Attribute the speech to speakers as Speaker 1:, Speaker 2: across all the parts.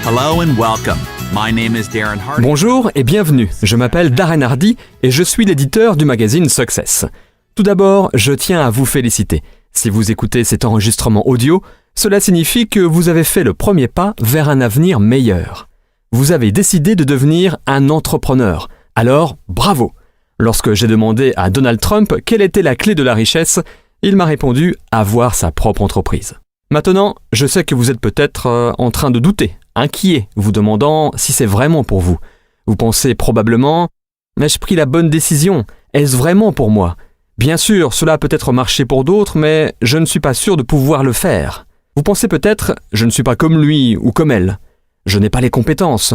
Speaker 1: Hello and welcome. My name is Darren Hardy.
Speaker 2: Bonjour et bienvenue, je m'appelle Darren Hardy et je suis l'éditeur du magazine Success. Tout d'abord, je tiens à vous féliciter. Si vous écoutez cet enregistrement audio, cela signifie que vous avez fait le premier pas vers un avenir meilleur. Vous avez décidé de devenir un entrepreneur. Alors, bravo! Lorsque j'ai demandé à Donald Trump quelle était la clé de la richesse, il m'a répondu « avoir sa propre entreprise ». Maintenant, je sais que vous êtes peut-être en train de douter, inquiet, vous demandant si c'est vraiment pour vous. Vous pensez probablement « Ai-je pris la bonne décision? Est-ce vraiment pour moi ?» Bien sûr, cela a peut-être marché pour d'autres, mais je ne suis pas sûr de pouvoir le faire. Vous pensez peut-être « Je ne suis pas comme lui ou comme elle. Je n'ai pas les compétences.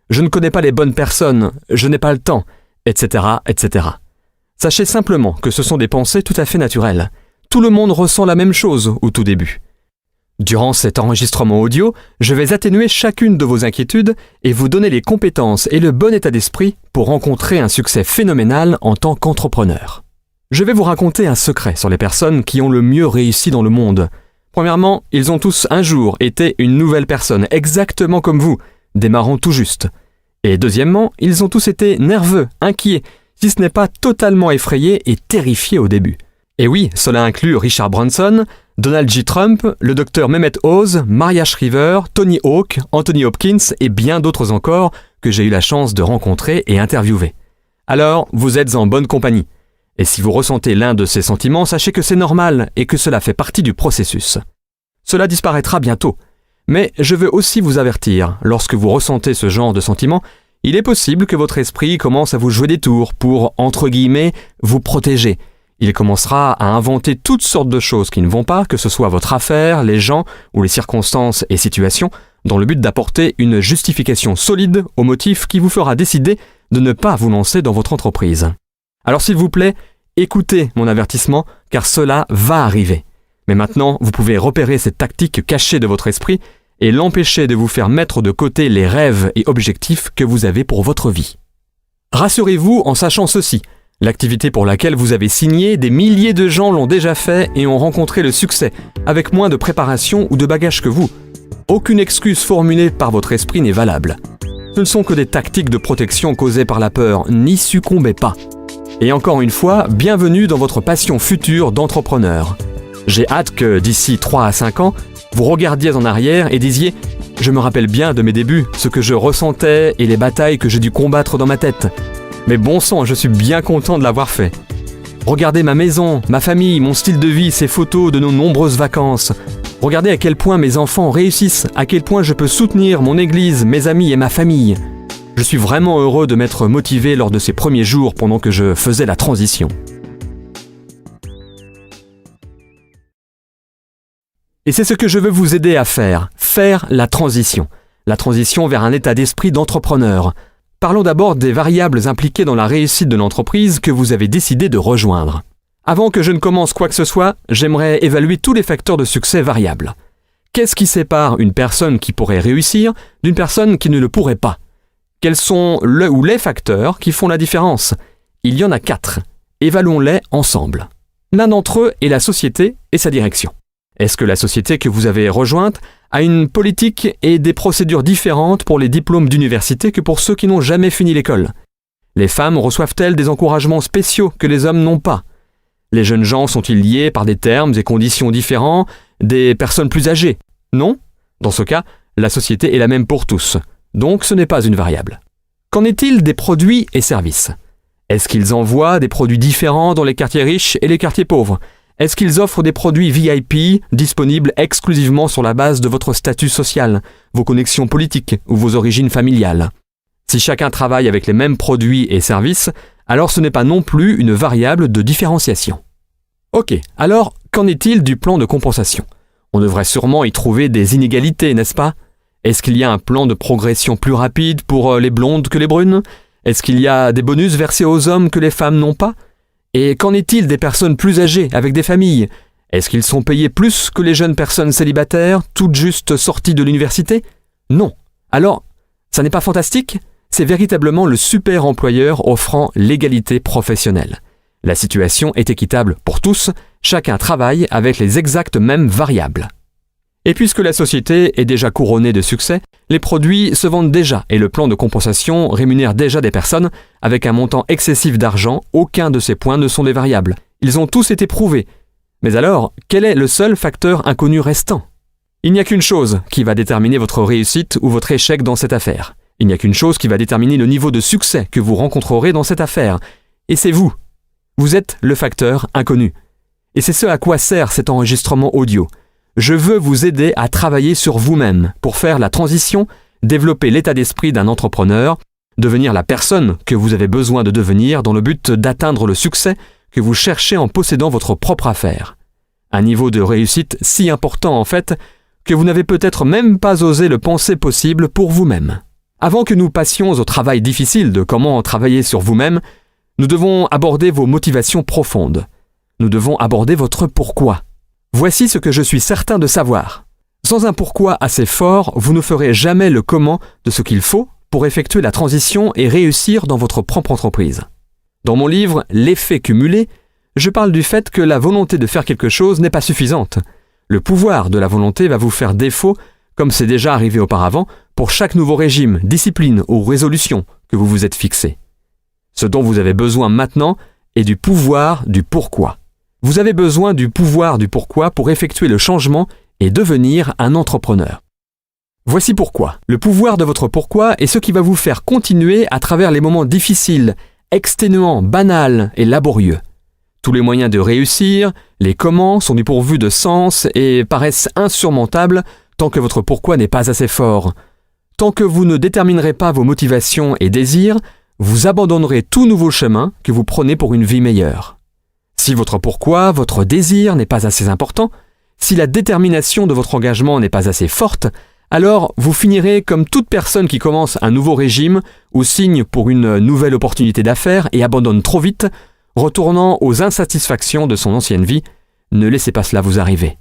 Speaker 2: Je ne connais pas les bonnes personnes. Je n'ai pas le temps. » etc., etc. Sachez simplement que ce sont des pensées tout à fait naturelles. Tout le monde ressent la même chose au tout début. Durant cet enregistrement audio, je vais atténuer chacune de vos inquiétudes et vous donner les compétences et le bon état d'esprit pour rencontrer un succès phénoménal en tant qu'entrepreneur. Je vais vous raconter un secret sur les personnes qui ont le mieux réussi dans le monde. Premièrement, ils ont tous un jour été une nouvelle personne, exactement comme vous, démarrant tout juste. Et deuxièmement, ils ont tous été nerveux, inquiets, si ce n'est pas totalement effrayés et terrifiés au début. Et oui, cela inclut Richard Branson, Donald J. Trump, le docteur Mehmet Oz, Maria Shriver, Tony Hawk, Anthony Hopkins et bien d'autres encore que j'ai eu la chance de rencontrer et interviewer. Alors, vous êtes en bonne compagnie. Et si vous ressentez l'un de ces sentiments, sachez que c'est normal et que cela fait partie du processus. Cela disparaîtra bientôt. Mais je veux aussi vous avertir, lorsque vous ressentez ce genre de sentiment, il est possible que votre esprit commence à vous jouer des tours pour, entre guillemets, vous protéger. Il commencera à inventer toutes sortes de choses qui ne vont pas, que ce soit votre affaire, les gens ou les circonstances et situations, dans le but d'apporter une justification solide au motif qui vous fera décider de ne pas vous lancer dans votre entreprise. Alors s'il vous plaît, écoutez mon avertissement, car cela va arriver. Mais maintenant, vous pouvez repérer cette tactique cachée de votre esprit et l'empêcher de vous faire mettre de côté les rêves et objectifs que vous avez pour votre vie. Rassurez-vous en sachant ceci, l'activité pour laquelle vous avez signé, des milliers de gens l'ont déjà fait et ont rencontré le succès, avec moins de préparation ou de bagages que vous. Aucune excuse formulée par votre esprit n'est valable. Ce ne sont que des tactiques de protection causées par la peur, n'y succombez pas. Et encore une fois, bienvenue dans votre passion future d'entrepreneur. J'ai hâte que, d'ici 3 à 5 ans, vous regardiez en arrière et disiez « Je me rappelle bien de mes débuts, ce que je ressentais et les batailles que j'ai dû combattre dans ma tête. Mais bon sang, je suis bien content de l'avoir fait. Regardez ma maison, ma famille, mon style de vie, ces photos de nos nombreuses vacances. Regardez à quel point mes enfants réussissent, à quel point je peux soutenir mon église, mes amis et ma famille. Je suis vraiment heureux de m'être motivé lors de ces premiers jours pendant que je faisais la transition. » Et c'est ce que je veux vous aider à faire la transition vers un état d'esprit d'entrepreneur. Parlons d'abord des variables impliquées dans la réussite de l'entreprise que vous avez décidé de rejoindre. Avant que je ne commence quoi que ce soit, j'aimerais évaluer tous les facteurs de succès variables. Qu'est-ce qui sépare une personne qui pourrait réussir d'une personne qui ne le pourrait pas? Quels sont le ou les facteurs qui font la différence? Il y en a 4. Évaluons-les ensemble. L'un d'entre eux est la société et sa direction. Est-ce que la société que vous avez rejointe a une politique et des procédures différentes pour les diplômes d'université que pour ceux qui n'ont jamais fini l'école? Les femmes reçoivent-elles des encouragements spéciaux que les hommes n'ont pas? Les jeunes gens sont-ils liés par des termes et conditions différents des personnes plus âgées? Non? Dans ce cas, la société est la même pour tous. Donc ce n'est pas une variable. Qu'en est-il des produits et services? Est-ce qu'ils envoient des produits différents dans les quartiers riches et les quartiers pauvres? Est-ce qu'ils offrent des produits VIP disponibles exclusivement sur la base de votre statut social, vos connexions politiques ou vos origines familiales? Si chacun travaille avec les mêmes produits et services, alors ce n'est pas non plus une variable de différenciation. Ok, alors qu'en est-il du plan de compensation? On devrait sûrement y trouver des inégalités, n'est-ce pas? Est-ce qu'il y a un plan de progression plus rapide pour les blondes que les brunes? Est-ce qu'il y a des bonus versés aux hommes que les femmes n'ont pas? Et qu'en est-il des personnes plus âgées, avec des familles? Est-ce qu'ils sont payés plus que les jeunes personnes célibataires, toutes juste sorties de l'université? Non. Alors, ça n'est pas fantastique? C'est véritablement le super employeur offrant l'égalité professionnelle. La situation est équitable pour tous, chacun travaille avec les exactes mêmes variables. Et puisque la société est déjà couronnée de succès, les produits se vendent déjà et le plan de compensation rémunère déjà des personnes avec un montant excessif d'argent. Aucun de ces points ne sont des variables. Ils ont tous été prouvés. Mais alors, quel est le seul facteur inconnu restant ? Il n'y a qu'une chose qui va déterminer votre réussite ou votre échec dans cette affaire. Il n'y a qu'une chose qui va déterminer le niveau de succès que vous rencontrerez dans cette affaire. Et c'est vous. Vous êtes le facteur inconnu. Et c'est ce à quoi sert cet enregistrement audio. Je veux vous aider à travailler sur vous-même pour faire la transition, développer l'état d'esprit d'un entrepreneur, devenir la personne que vous avez besoin de devenir dans le but d'atteindre le succès que vous cherchez en possédant votre propre affaire. Un niveau de réussite si important en fait que vous n'avez peut-être même pas osé le penser possible pour vous-même. Avant que nous passions au travail difficile de comment travailler sur vous-même, nous devons aborder vos motivations profondes. Nous devons aborder votre pourquoi. Voici ce que je suis certain de savoir. Sans un pourquoi assez fort, vous ne ferez jamais le comment de ce qu'il faut pour effectuer la transition et réussir dans votre propre entreprise. Dans mon livre « L'effet cumulé », je parle du fait que la volonté de faire quelque chose n'est pas suffisante. Le pouvoir de la volonté va vous faire défaut, comme c'est déjà arrivé auparavant, pour chaque nouveau régime, discipline ou résolution que vous vous êtes fixé. Ce dont vous avez besoin maintenant est du pouvoir du pourquoi. Vous avez besoin du pouvoir du pourquoi pour effectuer le changement et devenir un entrepreneur. Voici pourquoi. Le pouvoir de votre pourquoi est ce qui va vous faire continuer à travers les moments difficiles, exténuants, banals et laborieux. Tous les moyens de réussir, les comment sont dépourvus de sens et paraissent insurmontables tant que votre pourquoi n'est pas assez fort. Tant que vous ne déterminerez pas vos motivations et désirs, vous abandonnerez tout nouveau chemin que vous prenez pour une vie meilleure. Si votre pourquoi, votre désir n'est pas assez important, si la détermination de votre engagement n'est pas assez forte, alors vous finirez comme toute personne qui commence un nouveau régime ou signe pour une nouvelle opportunité d'affaires et abandonne trop vite, retournant aux insatisfactions de son ancienne vie. Ne laissez pas cela vous arriver.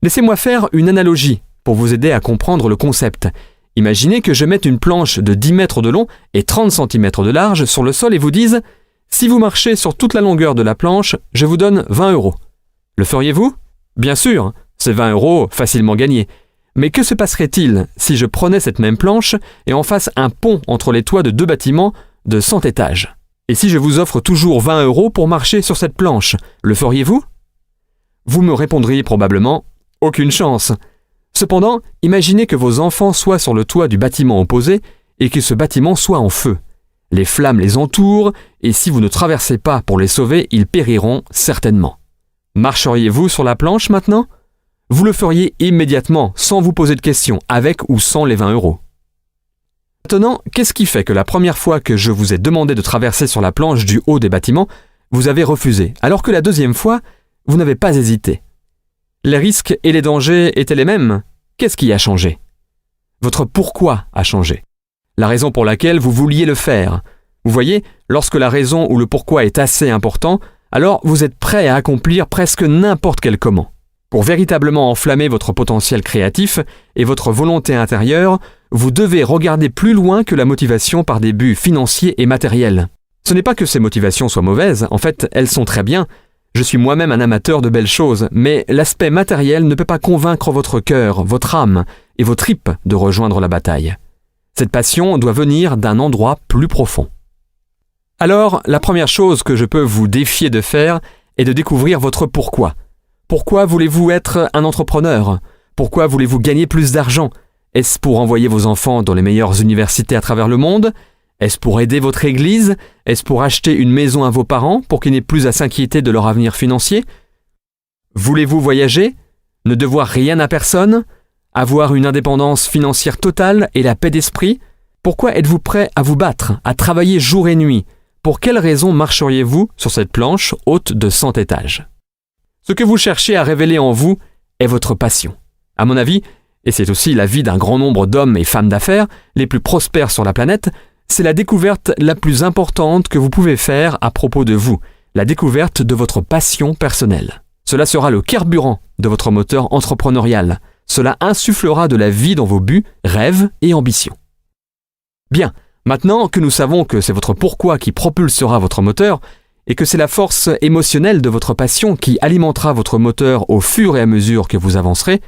Speaker 2: Laissez-moi faire une analogie pour vous aider à comprendre le concept. Imaginez que je mette une planche de 10 mètres de long et 30 cm de large sur le sol et vous dise « Si vous marchez sur toute la longueur de la planche, je vous donne 20 €. Le feriez-vous ? Bien sûr, c'est 20 € facilement gagnés. Mais que se passerait-il si je prenais cette même planche et en fasse un pont entre les toits de 2 bâtiments de 100 étages ? Et si je vous offre toujours 20 € pour marcher sur cette planche, le feriez-vous ? Vous me répondriez probablement « Aucune chance ». Cependant, imaginez que vos enfants soient sur le toit du bâtiment opposé et que ce bâtiment soit en feu. Les flammes les entourent et si vous ne traversez pas pour les sauver, ils périront certainement. Marcheriez-vous sur la planche maintenant ? Vous le feriez immédiatement, sans vous poser de questions, avec ou sans les 20 €. Maintenant, qu'est-ce qui fait que la première fois que je vous ai demandé de traverser sur la planche du haut des bâtiments, vous avez refusé, alors que la deuxième fois, vous n'avez pas hésité ? Les risques et les dangers étaient les mêmes. Qu'est-ce qui a changé ? Votre pourquoi a changé. La raison pour laquelle vous vouliez le faire. Vous voyez, lorsque la raison ou le pourquoi est assez important, alors vous êtes prêt à accomplir presque n'importe quel comment. Pour véritablement enflammer votre potentiel créatif et votre volonté intérieure, vous devez regarder plus loin que la motivation par des buts financiers et matériels. Ce n'est pas que ces motivations soient mauvaises, en fait, elles sont très bien. Je suis moi-même un amateur de belles choses, mais l'aspect matériel ne peut pas convaincre votre cœur, votre âme et vos tripes de rejoindre la bataille. Cette passion doit venir d'un endroit plus profond. Alors, la première chose que je peux vous défier de faire est de découvrir votre pourquoi. Pourquoi voulez-vous être un entrepreneur ? Pourquoi voulez-vous gagner plus d'argent ? Est-ce pour envoyer vos enfants dans les meilleures universités à travers le monde ? Est-ce pour aider votre église ? Est-ce pour acheter une maison à vos parents pour qu'ils n'aient plus à s'inquiéter de leur avenir financier ? Voulez-vous voyager ? Ne devoir rien à personne ? Avoir une indépendance financière totale et la paix d'esprit ? Pourquoi êtes-vous prêt à vous battre, à travailler jour et nuit ? Pour quelles raisons marcheriez-vous sur cette planche haute de 100 étages ? Ce que vous cherchez à révéler en vous est votre passion. À mon avis, et c'est aussi l'avis d'un grand nombre d'hommes et femmes d'affaires les plus prospères sur la planète, c'est la découverte la plus importante que vous pouvez faire à propos de vous, la découverte de votre passion personnelle. Cela sera le carburant de votre moteur entrepreneurial. Cela insufflera de la vie dans vos buts, rêves et ambitions. Bien, maintenant que nous savons que c'est votre pourquoi qui propulsera votre moteur et que c'est la force émotionnelle de votre passion qui alimentera votre moteur au fur et à mesure que vous avancerez,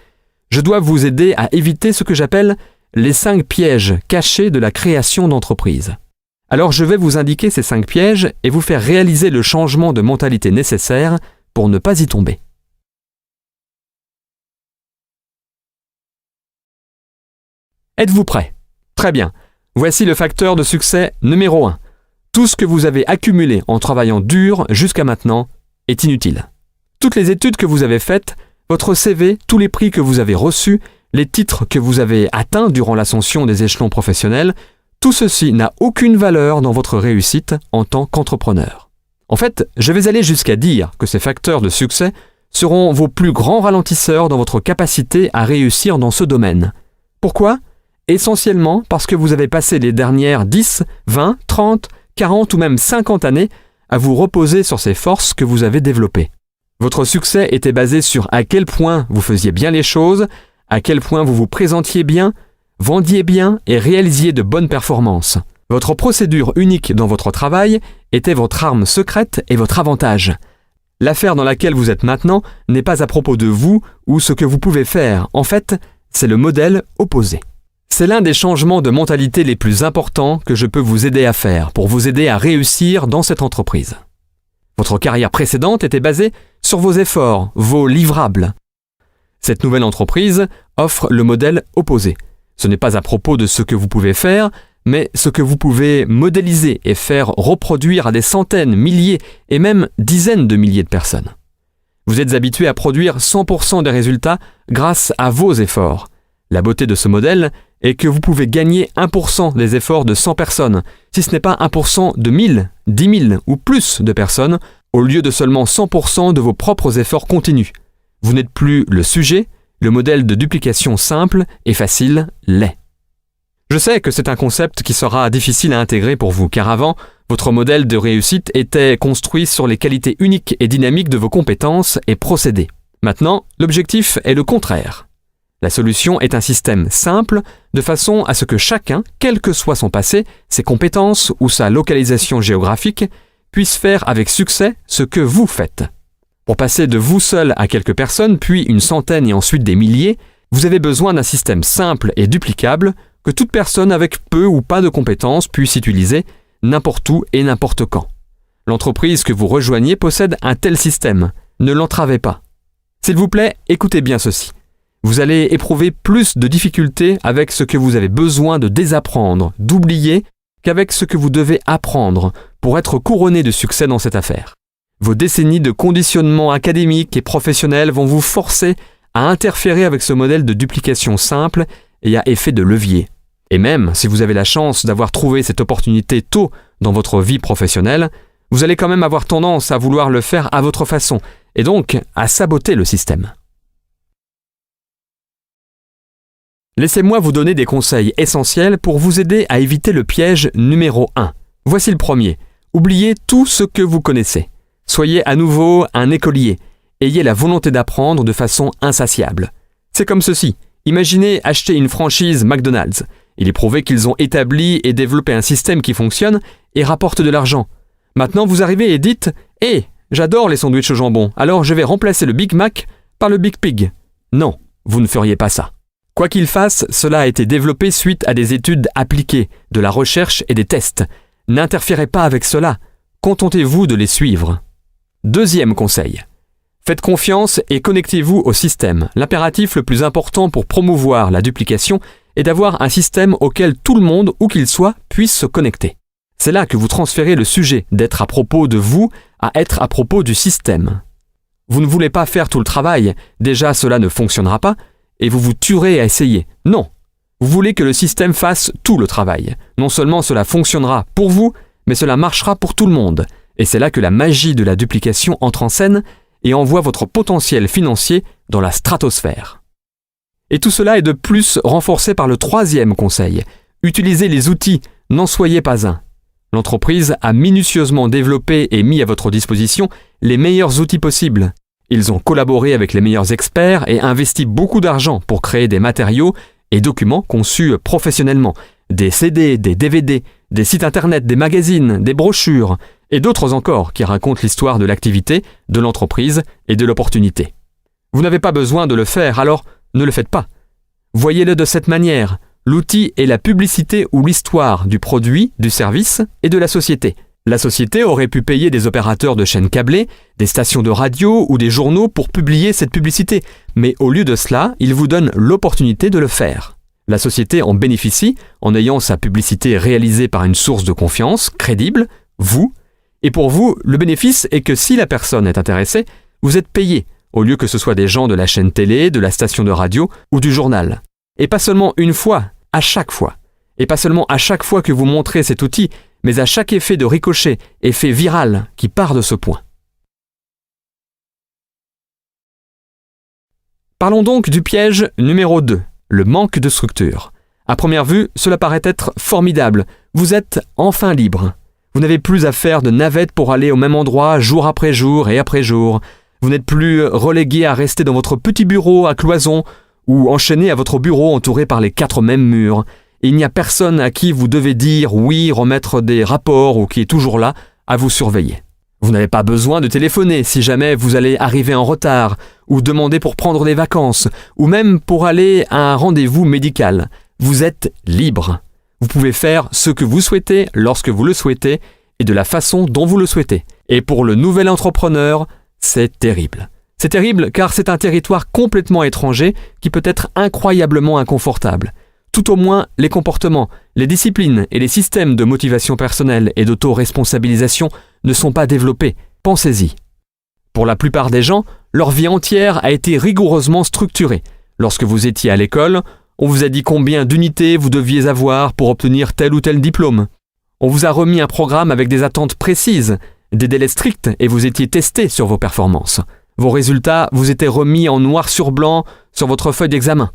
Speaker 2: Je dois vous aider à éviter ce que j'appelle les 5 pièges cachés de la création d'entreprise. Alors je vais vous indiquer ces 5 pièges et vous faire réaliser le changement de mentalité nécessaire pour ne pas y tomber. Êtes-vous prêts? Très bien. Voici le facteur de succès numéro 1. Tout ce que vous avez accumulé en travaillant dur jusqu'à maintenant est inutile. Toutes les études que vous avez faites, votre CV, tous les prix que vous avez reçus, les titres que vous avez atteints durant l'ascension des échelons professionnels, tout ceci n'a aucune valeur dans votre réussite en tant qu'entrepreneur. En fait, je vais aller jusqu'à dire que ces facteurs de succès seront vos plus grands ralentisseurs dans votre capacité à réussir dans ce domaine. Pourquoi? Essentiellement parce que vous avez passé les dernières 10, 20, 30, 40 ou même 50 années à vous reposer sur ces forces que vous avez développées. Votre succès était basé sur à quel point vous faisiez bien les choses, à quel point vous vous présentiez bien, vendiez bien et réalisiez de bonnes performances. Votre procédure unique dans votre travail était votre arme secrète et votre avantage. L'affaire dans laquelle vous êtes maintenant n'est pas à propos de vous ou ce que vous pouvez faire. En fait, c'est le modèle opposé. C'est l'un des changements de mentalité les plus importants que je peux vous aider à faire pour vous aider à réussir dans cette entreprise. Votre carrière précédente était basée sur vos efforts, vos livrables. Cette nouvelle entreprise offre le modèle opposé. Ce n'est pas à propos de ce que vous pouvez faire, mais ce que vous pouvez modéliser et faire reproduire à des centaines, milliers et même dizaines de milliers de personnes. Vous êtes habitué à produire 100% des résultats grâce à vos efforts. La beauté de ce modèle est que vous pouvez gagner 1% des efforts de 100 personnes, si ce n'est pas 1% de 1000, 10 000 ou plus de personnes, au lieu de seulement 100% de vos propres efforts continus. Vous n'êtes plus le sujet, le modèle de duplication simple et facile l'est. Je sais que c'est un concept qui sera difficile à intégrer pour vous, car avant, votre modèle de réussite était construit sur les qualités uniques et dynamiques de vos compétences et procédés. Maintenant, l'objectif est le contraire. La solution est un système simple, de façon à ce que chacun, quel que soit son passé, ses compétences ou sa localisation géographique, puisse faire avec succès ce que vous faites. Pour passer de vous seul à quelques personnes, puis une centaine et ensuite des milliers, vous avez besoin d'un système simple et duplicable que toute personne avec peu ou pas de compétences puisse utiliser n'importe où et n'importe quand. L'entreprise que vous rejoignez possède un tel système. Ne l'entravez pas. S'il vous plaît, écoutez bien ceci. Vous allez éprouver plus de difficultés avec ce que vous avez besoin de désapprendre, d'oublier, qu'avec ce que vous devez apprendre pour être couronné de succès dans cette affaire. Vos décennies de conditionnement académique et professionnel vont vous forcer à interférer avec ce modèle de duplication simple et à effet de levier. Et même si vous avez la chance d'avoir trouvé cette opportunité tôt dans votre vie professionnelle, vous allez quand même avoir tendance à vouloir le faire à votre façon et donc à saboter le système. Laissez-moi vous donner des conseils essentiels pour vous aider à éviter le piège numéro 1. Voici le premier. Oubliez tout ce que vous connaissez. Soyez à nouveau un écolier. Ayez la volonté d'apprendre de façon insatiable. C'est comme ceci. Imaginez acheter une franchise McDonald's. Il est prouvé qu'ils ont établi et développé un système qui fonctionne et rapporte de l'argent. Maintenant, vous arrivez et dites « Hé, j'adore les sandwichs au jambon, alors je vais remplacer le Big Mac par le Big Pig. » Non, vous ne feriez pas ça. Quoi qu'il fasse, cela a été développé suite à des études appliquées, de la recherche et des tests. N'interférez pas avec cela. Contentez-vous de les suivre. Deuxième conseil. Faites confiance et connectez-vous au système. L'impératif le plus important pour promouvoir la duplication est d'avoir un système auquel tout le monde, où qu'il soit, puisse se connecter. C'est là que vous transférez le sujet d'être à propos de vous à être à propos du système. Vous ne voulez pas faire tout le travail, déjà cela ne fonctionnera pas, et vous vous tuerez à essayer. Non, vous voulez que le système fasse tout le travail. Non seulement cela fonctionnera pour vous, mais cela marchera pour tout le monde. Et c'est là que la magie de la duplication entre en scène et envoie votre potentiel financier dans la stratosphère. Et tout cela est de plus renforcé par le troisième conseil. Utilisez les outils, n'en soyez pas un. L'entreprise a minutieusement développé et mis à votre disposition les meilleurs outils possibles. Ils ont collaboré avec les meilleurs experts et investi beaucoup d'argent pour créer des matériaux et documents conçus professionnellement. Des CD, des DVD, des sites internet, des magazines, des brochures et d'autres encore qui racontent l'histoire de l'activité, de l'entreprise et de l'opportunité. Vous n'avez pas besoin de le faire, alors ne le faites pas. Voyez-le de cette manière. L'outil est la publicité ou l'histoire du produit, du service et de la société. La société aurait pu payer des opérateurs de chaînes câblées, des stations de radio ou des journaux pour publier cette publicité, mais au lieu de cela, il vous donne l'opportunité de le faire. La société en bénéficie en ayant sa publicité réalisée par une source de confiance, crédible, vous, et pour vous, le bénéfice est que si la personne est intéressée, vous êtes payé, au lieu que ce soit des gens de la chaîne télé, de la station de radio ou du journal. Et pas seulement une fois, à chaque fois. Et pas seulement à chaque fois que vous montrez cet outil, mais à chaque effet de ricochet, effet viral qui part de ce point. Parlons donc du piège numéro 2, le manque de structure. À première vue, cela paraît être formidable. Vous êtes enfin libre. Vous n'avez plus à faire de navette pour aller au même endroit jour après jour et après jour. Vous n'êtes plus relégué à rester dans votre petit bureau à cloison ou enchaîné à votre bureau entouré par les 4 mêmes murs. Et il n'y a personne à qui vous devez dire oui, remettre des rapports ou qui est toujours là à vous surveiller. Vous n'avez pas besoin de téléphoner si jamais vous allez arriver en retard ou demander pour prendre des vacances ou même pour aller à un rendez-vous médical. Vous êtes libre. Vous pouvez faire ce que vous souhaitez lorsque vous le souhaitez et de la façon dont vous le souhaitez. Et pour le nouvel entrepreneur, c'est terrible. C'est terrible car c'est un territoire complètement étranger qui peut être incroyablement inconfortable. Tout au moins, les comportements, les disciplines et les systèmes de motivation personnelle et d'auto-responsabilisation ne sont pas développés. Pensez-y. Pour la plupart des gens, leur vie entière a été rigoureusement structurée. Lorsque vous étiez à l'école, on vous a dit combien d'unités vous deviez avoir pour obtenir tel ou tel diplôme. On vous a remis un programme avec des attentes précises, des délais stricts et vous étiez testé sur vos performances. Vos résultats vous étaient remis en noir sur blanc sur votre feuille d'examen.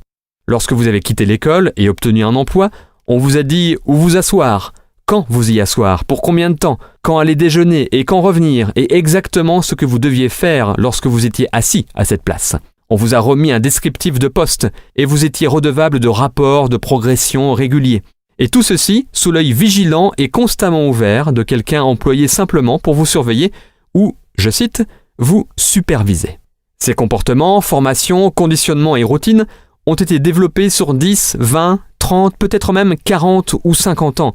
Speaker 2: Lorsque vous avez quitté l'école et obtenu un emploi, on vous a dit où vous asseoir, quand vous y asseoir, pour combien de temps, quand aller déjeuner et quand revenir, et exactement ce que vous deviez faire lorsque vous étiez assis à cette place. On vous a remis un descriptif de poste et vous étiez redevable de rapports de progression réguliers. Et tout ceci sous l'œil vigilant et constamment ouvert de quelqu'un employé simplement pour vous surveiller ou, je cite, vous superviser. Ces comportements, formations, conditionnements et routines ont été développés sur 10, 20, 30, peut-être même 40 ou 50 ans.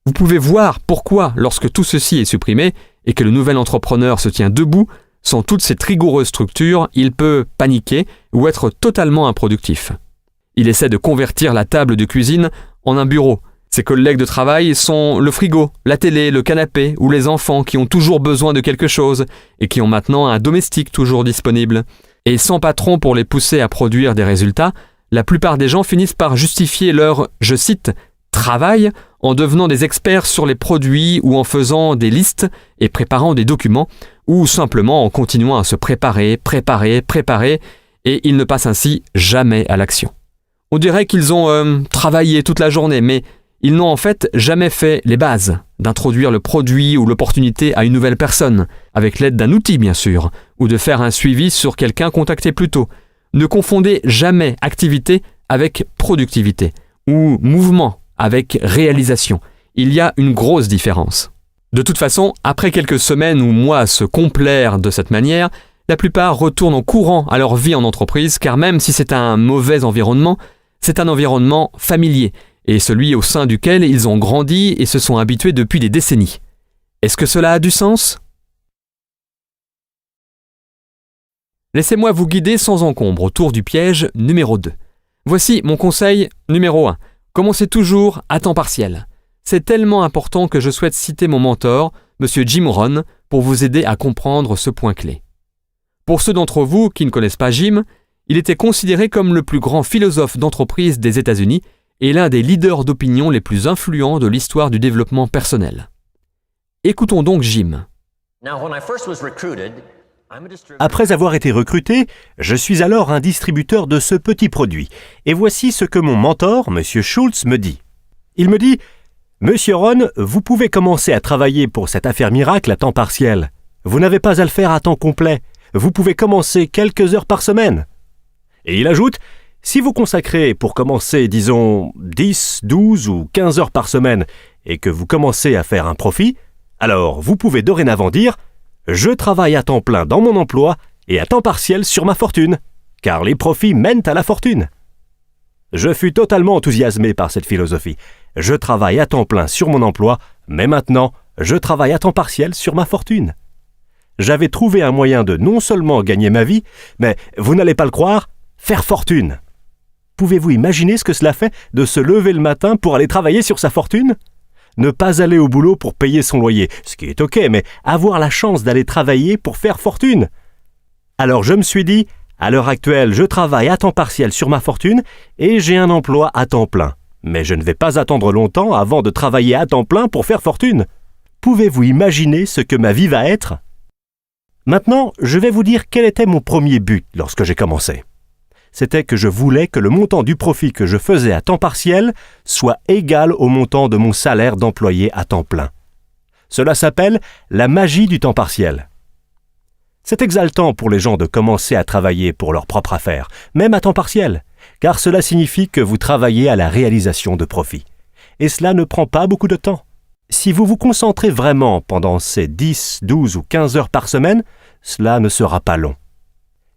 Speaker 2: Vous pouvez voir pourquoi, lorsque tout ceci est supprimé et que le nouvel entrepreneur se tient debout, sans toute cette rigoureuse structure, il peut paniquer ou être totalement improductif. Il essaie de convertir la table de cuisine en un bureau. Ses collègues de travail sont le frigo, la télé, le canapé ou les enfants qui ont toujours besoin de quelque chose et qui ont maintenant un domestique toujours disponible. Et sans patron pour les pousser à produire des résultats, la plupart des gens finissent par justifier leur, je cite, « travail » en devenant des experts sur les produits ou en faisant des listes et préparant des documents ou simplement en continuant à se préparer, et ils ne passent ainsi jamais à l'action. On dirait qu'ils ont travaillé toute la journée, mais ils n'ont en fait jamais fait les bases, d'introduire le produit ou l'opportunité à une nouvelle personne, avec l'aide d'un outil bien sûr, ou de faire un suivi sur quelqu'un contacté plus tôt. Ne confondez jamais activité avec productivité, ou mouvement avec réalisation. Il y a une grosse différence. De toute façon, après quelques semaines ou mois à se complaire de cette manière, la plupart retournent en courant à leur vie en entreprise, car même si c'est un mauvais environnement, c'est un environnement familier, et celui au sein duquel ils ont grandi et se sont habitués depuis des décennies. Est-ce que cela a du sens ? Laissez-moi vous guider sans encombre autour du piège numéro 2. Voici mon conseil numéro 1. Commencez toujours à temps partiel. C'est tellement important que je souhaite citer mon mentor, M. Jim Rohn, pour vous aider à comprendre ce point clé. Pour ceux d'entre vous qui ne connaissent pas Jim, il était considéré comme le plus grand philosophe d'entreprise des États-Unis et l'un des leaders d'opinion les plus influents de l'histoire du développement personnel. Écoutons donc Jim.
Speaker 3: Après avoir été recruté, je suis alors un distributeur de ce petit produit. Et voici ce que mon mentor, M. Schultz, me dit. Il me dit « Monsieur Rohn, vous pouvez commencer à travailler pour cette affaire miracle à temps partiel. Vous n'avez pas à le faire à temps complet. Vous pouvez commencer quelques heures par semaine. » Et il ajoute « Si vous consacrez pour commencer, disons, 10, 12 ou 15 heures par semaine et que vous commencez à faire un profit, alors vous pouvez dorénavant dire « Je travaille à temps plein dans mon emploi et à temps partiel sur ma fortune. » car les profits mènent à la fortune. Je fus totalement enthousiasmé par cette philosophie. Je travaille à temps plein sur mon emploi, mais maintenant, je travaille à temps partiel sur ma fortune. J'avais trouvé un moyen de non seulement gagner ma vie, mais, vous n'allez pas le croire, faire fortune. Pouvez-vous imaginer ce que cela fait de se lever le matin pour aller travailler sur sa fortune ? Ne pas aller au boulot pour payer son loyer, ce qui est ok, mais avoir la chance d'aller travailler pour faire fortune. Alors je me suis dit, à l'heure actuelle, je travaille à temps partiel sur ma fortune et j'ai un emploi à temps plein. Mais je ne vais pas attendre longtemps avant de travailler à temps plein pour faire fortune. Pouvez-vous imaginer ce que ma vie va être ? Maintenant, je vais vous dire quel était mon premier but lorsque j'ai commencé. C'était que je voulais que le montant du profit que je faisais à temps partiel soit égal au montant de mon salaire d'employé à temps plein. Cela s'appelle la magie du temps partiel. C'est exaltant pour les gens de commencer à travailler pour leur propre affaire, même à temps partiel, car cela signifie que vous travaillez à la réalisation de profits. Et cela ne prend pas beaucoup de temps. Si vous vous concentrez vraiment pendant ces 10, 12 ou 15 heures par semaine, cela ne sera pas long.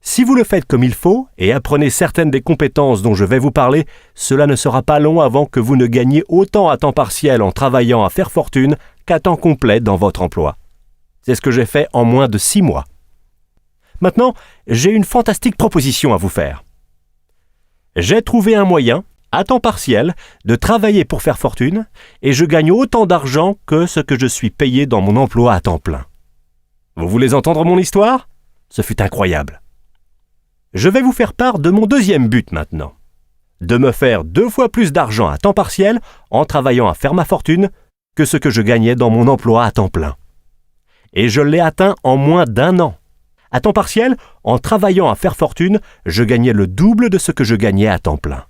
Speaker 3: Si vous le faites comme il faut et apprenez certaines des compétences dont je vais vous parler, cela ne sera pas long avant que vous ne gagniez autant à temps partiel en travaillant à faire fortune qu'à temps complet dans votre emploi. C'est ce que j'ai fait en moins de 6 mois. Maintenant, j'ai une fantastique proposition à vous faire. J'ai trouvé un moyen, à temps partiel, de travailler pour faire fortune et je gagne autant d'argent que ce que je suis payé dans mon emploi à temps plein. Vous voulez entendre mon histoire ? Ce fut incroyable. Je vais vous faire part de mon deuxième but maintenant. De me faire 2 fois plus d'argent à temps partiel en travaillant à faire ma fortune que ce que je gagnais dans mon emploi à temps plein. Et je l'ai atteint en moins d'1 an. À temps partiel, en travaillant à faire fortune, je gagnais le double de ce que je gagnais à temps plein.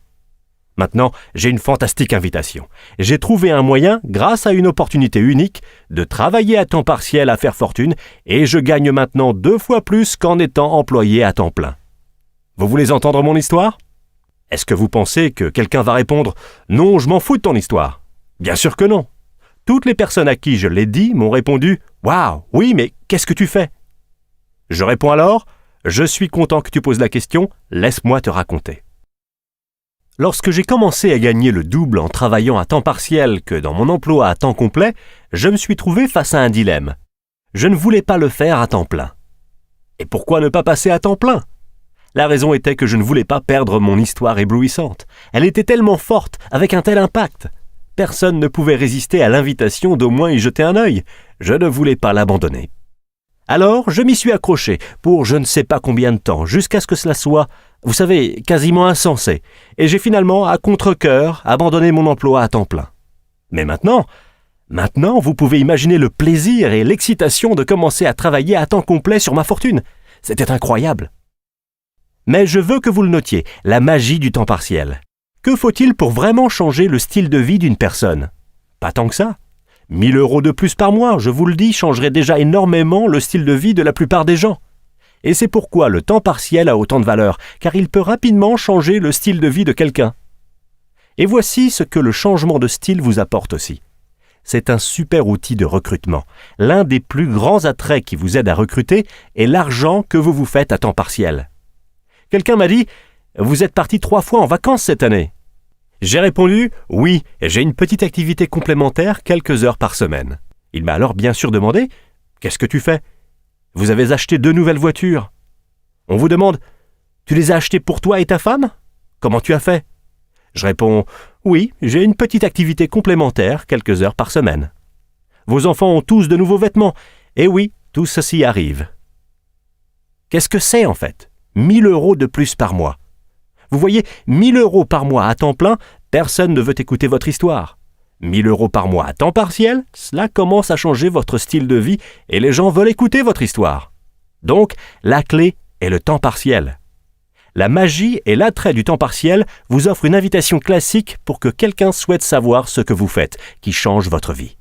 Speaker 3: Maintenant, j'ai une fantastique invitation. J'ai trouvé un moyen, grâce à une opportunité unique, de travailler à temps partiel à faire fortune et je gagne maintenant 2 fois plus qu'en étant employé à temps plein. Vous voulez entendre mon histoire ? Est-ce que vous pensez que quelqu'un va répondre « Non, je m'en fous de ton histoire ». Bien sûr que non. Toutes les personnes à qui je l'ai dit m'ont répondu « Waouh, oui, mais qu'est-ce que tu fais ?» Je réponds alors « Je suis content que tu poses la question, laisse-moi te raconter ». Lorsque j'ai commencé à gagner le double en travaillant à temps partiel que dans mon emploi à temps complet, je me suis trouvé face à un dilemme. Je ne voulais pas le faire à temps plein. Et pourquoi ne pas passer à temps plein ? La raison était que je ne voulais pas perdre mon histoire éblouissante. Elle était tellement forte, avec un tel impact. Personne ne pouvait résister à l'invitation d'au moins y jeter un œil. Je ne voulais pas l'abandonner. Alors, je m'y suis accroché pour je ne sais pas combien de temps, jusqu'à ce que cela soit, vous savez, quasiment insensé. Et j'ai finalement, à contre-cœur, abandonné mon emploi à temps plein. Mais maintenant, vous pouvez imaginer le plaisir et l'excitation de commencer à travailler à temps complet sur ma fortune. C'était incroyable. Mais je veux que vous le notiez, la magie du temps partiel. Que faut-il pour vraiment changer le style de vie d'une personne ? Pas tant que ça. 1 000 € de plus par mois, je vous le dis, changerait déjà énormément le style de vie de la plupart des gens. Et c'est pourquoi le temps partiel a autant de valeur, car il peut rapidement changer le style de vie de quelqu'un. Et voici ce que le changement de style vous apporte aussi. C'est un super outil de recrutement. L'un des plus grands attraits qui vous aide à recruter est l'argent que vous vous faites à temps partiel. Quelqu'un m'a dit « Vous êtes parti 3 fois en vacances cette année ?» J'ai répondu « Oui, j'ai une petite activité complémentaire quelques heures par semaine. » Il m'a alors bien sûr demandé « Qu'est-ce que tu fais ? Vous avez acheté 2 nouvelles voitures. » On vous demande « Tu les as achetées pour toi et ta femme ? Comment tu as fait ?» Je réponds « Oui, j'ai une petite activité complémentaire quelques heures par semaine. » Vos enfants ont tous de nouveaux vêtements. Et oui, tout ceci arrive. Qu'est-ce que c'est en fait ? 1 000 € de plus par mois. Vous voyez, 1 000 € par mois à temps plein, personne ne veut écouter votre histoire. 1 000 € par mois à temps partiel, cela commence à changer votre style de vie et les gens veulent écouter votre histoire. Donc, la clé est le temps partiel. La magie et l'attrait du temps partiel vous offrent une invitation classique pour que quelqu'un souhaite savoir ce que vous faites, qui change votre vie.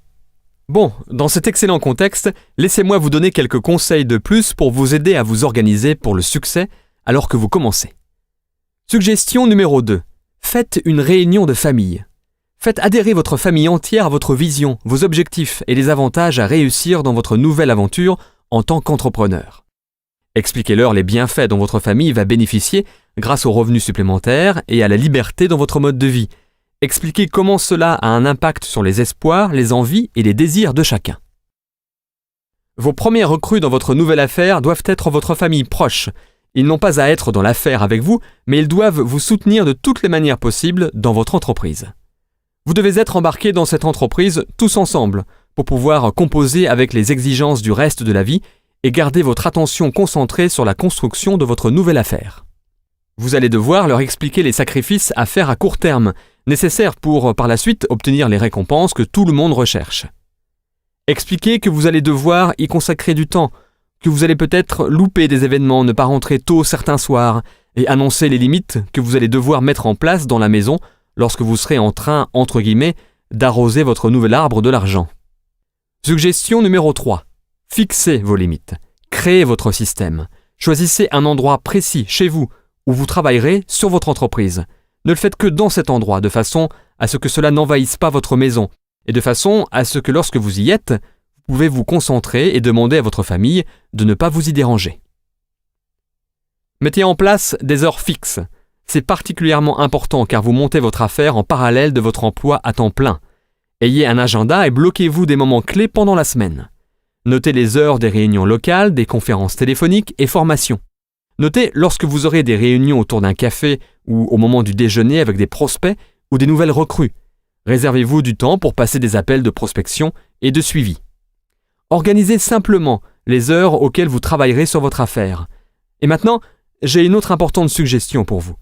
Speaker 2: Bon, dans cet excellent contexte, laissez-moi vous donner quelques conseils de plus pour vous aider à vous organiser pour le succès alors que vous commencez. Suggestion numéro 2. Faites une réunion de famille. Faites adhérer votre famille entière à votre vision, vos objectifs et les avantages à réussir dans votre nouvelle aventure en tant qu'entrepreneur. Expliquez-leur les bienfaits dont votre famille va bénéficier grâce aux revenus supplémentaires et à la liberté dans votre mode de vie. Expliquez comment cela a un impact sur les espoirs, les envies et les désirs de chacun. Vos premiers recrues dans votre nouvelle affaire doivent être votre famille proche. Ils n'ont pas à être dans l'affaire avec vous, mais ils doivent vous soutenir de toutes les manières possibles dans votre entreprise. Vous devez être embarqués dans cette entreprise tous ensemble pour pouvoir composer avec les exigences du reste de la vie et garder votre attention concentrée sur la construction de votre nouvelle affaire. Vous allez devoir leur expliquer les sacrifices à faire à court terme, nécessaires pour, par la suite, obtenir les récompenses que tout le monde recherche. Expliquez que vous allez devoir y consacrer du temps, que vous allez peut-être louper des événements, ne pas rentrer tôt certains soirs, et annoncer les limites que vous allez devoir mettre en place dans la maison lorsque vous serez en train, entre guillemets, d'arroser votre nouvel arbre de l'argent. Suggestion numéro 3. Fixez vos limites. Créez votre système. Choisissez un endroit précis chez vous où vous travaillerez sur votre entreprise. Ne le faites que dans cet endroit, de façon à ce que cela n'envahisse pas votre maison, et de façon à ce que lorsque vous y êtes, vous pouvez vous concentrer et demander à votre famille de ne pas vous y déranger. Mettez en place des heures fixes. C'est particulièrement important car vous montez votre affaire en parallèle de votre emploi à temps plein. Ayez un agenda et bloquez-vous des moments clés pendant la semaine. Notez les heures des réunions locales, des conférences téléphoniques et formations. Notez lorsque vous aurez des réunions autour d'un café ou au moment du déjeuner avec des prospects ou des nouvelles recrues. Réservez-vous du temps pour passer des appels de prospection et de suivi. Organisez simplement les heures auxquelles vous travaillerez sur votre affaire. Et maintenant, j'ai une autre importante suggestion pour vous.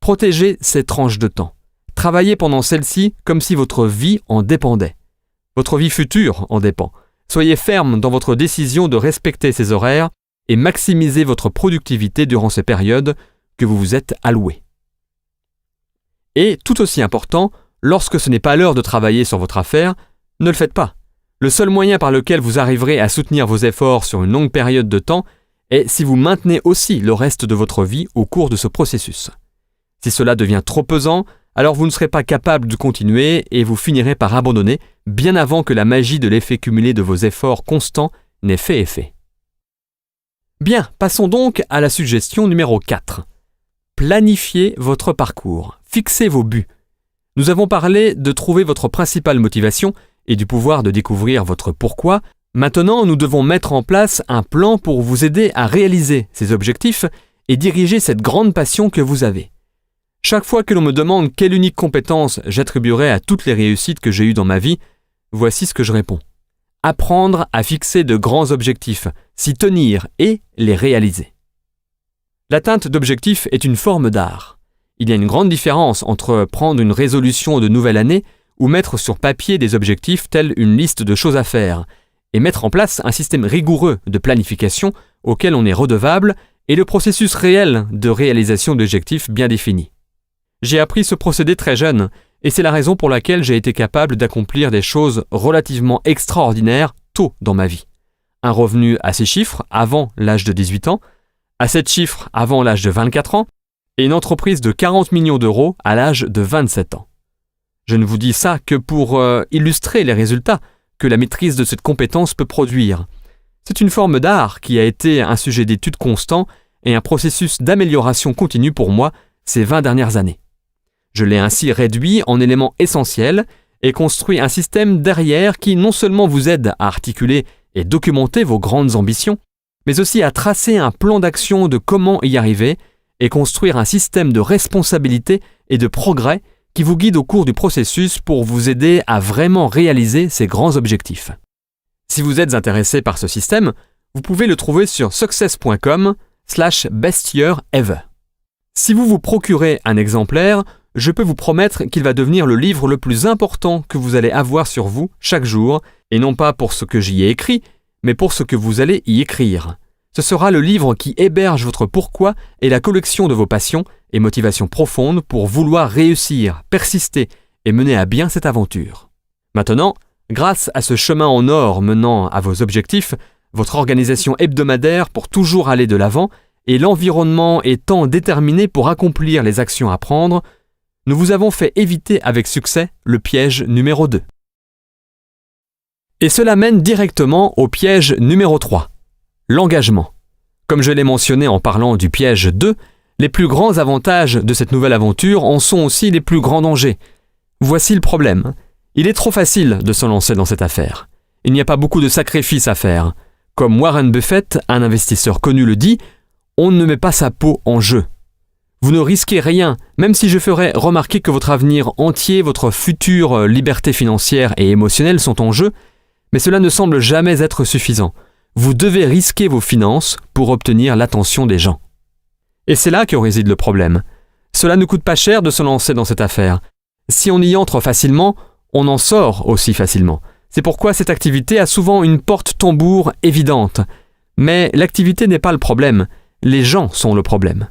Speaker 2: Protégez ces tranches de temps. Travaillez pendant celles-ci comme si votre vie en dépendait. Votre vie future en dépend. Soyez ferme dans votre décision de respecter ces horaires et maximisez votre productivité durant ces périodes que vous vous êtes allouées. Et tout aussi important, lorsque ce n'est pas l'heure de travailler sur votre affaire, ne le faites pas. Le seul moyen par lequel vous arriverez à soutenir vos efforts sur une longue période de temps est si vous maintenez aussi le reste de votre vie au cours de ce processus. Si cela devient trop pesant, alors vous ne serez pas capable de continuer et vous finirez par abandonner bien avant que la magie de l'effet cumulé de vos efforts constants n'ait fait effet. Bien, passons donc à la suggestion numéro 4. Planifiez votre parcours. Fixez vos buts. Nous avons parlé de trouver votre principale motivation et du pouvoir de découvrir votre pourquoi. Maintenant, nous devons mettre en place un plan pour vous aider à réaliser ces objectifs et diriger cette grande passion que vous avez. Chaque fois que l'on me demande quelle unique compétence j'attribuerai à toutes les réussites que j'ai eues dans ma vie, voici ce que je réponds. Apprendre à fixer de grands objectifs, s'y tenir et les réaliser. L'atteinte d'objectifs est une forme d'art. Il y a une grande différence entre prendre une résolution de nouvelle année ou mettre sur papier des objectifs tels une liste de choses à faire et mettre en place un système rigoureux de planification auquel on est redevable et le processus réel de réalisation d'objectifs bien définis. J'ai appris ce procédé très jeune et c'est la raison pour laquelle j'ai été capable d'accomplir des choses relativement extraordinaires tôt dans ma vie. Un revenu à 6 chiffres avant l'âge de 18 ans, à 7 chiffres avant l'âge de 24 ans et une entreprise de 40 millions d'euros à l'âge de 27 ans. Je ne vous dis ça que pour illustrer les résultats que la maîtrise de cette compétence peut produire. C'est une forme d'art qui a été un sujet d'étude constant et un processus d'amélioration continue pour moi ces 20 dernières années. Je l'ai ainsi réduit en éléments essentiels et construit un système derrière qui non seulement vous aide à articuler et documenter vos grandes ambitions, mais aussi à tracer un plan d'action de comment y arriver et construire un système de responsabilité et de progrès qui vous guide au cours du processus pour vous aider à vraiment réaliser ces grands objectifs. Si vous êtes intéressé par ce système, vous pouvez le trouver sur success.com/bestyearever. Si vous vous procurez un exemplaire, je peux vous promettre qu'il va devenir le livre le plus important que vous allez avoir sur vous chaque jour, et non pas pour ce que j'y ai écrit, mais pour ce que vous allez y écrire. Ce sera le livre qui héberge votre pourquoi et la collection de vos passions et motivations profondes pour vouloir réussir, persister et mener à bien cette aventure. Maintenant, grâce à ce chemin en or menant à vos objectifs, votre organisation hebdomadaire pour toujours aller de l'avant et l'environnement étant déterminé pour accomplir les actions à prendre, nous vous avons fait éviter avec succès le piège numéro 2. Et cela mène directement au piège numéro 3, l'engagement. Comme je l'ai mentionné en parlant du piège 2, les plus grands avantages de cette nouvelle aventure en sont aussi les plus grands dangers. Voici le problème. Il est trop facile de se lancer dans cette affaire. Il n'y a pas beaucoup de sacrifices à faire. Comme Warren Buffett, un investisseur connu, le dit, on ne met pas sa peau en jeu. Vous ne risquez rien, même si je ferais remarquer que votre avenir entier, votre future liberté financière et émotionnelle sont en jeu, mais cela ne semble jamais être suffisant. Vous devez risquer vos finances pour obtenir l'attention des gens. Et c'est là que réside le problème. Cela ne coûte pas cher de se lancer dans cette affaire. Si on y entre facilement, on en sort aussi facilement. C'est pourquoi cette activité a souvent une porte tambour évidente. Mais l'activité n'est pas le problème, les gens sont le problème.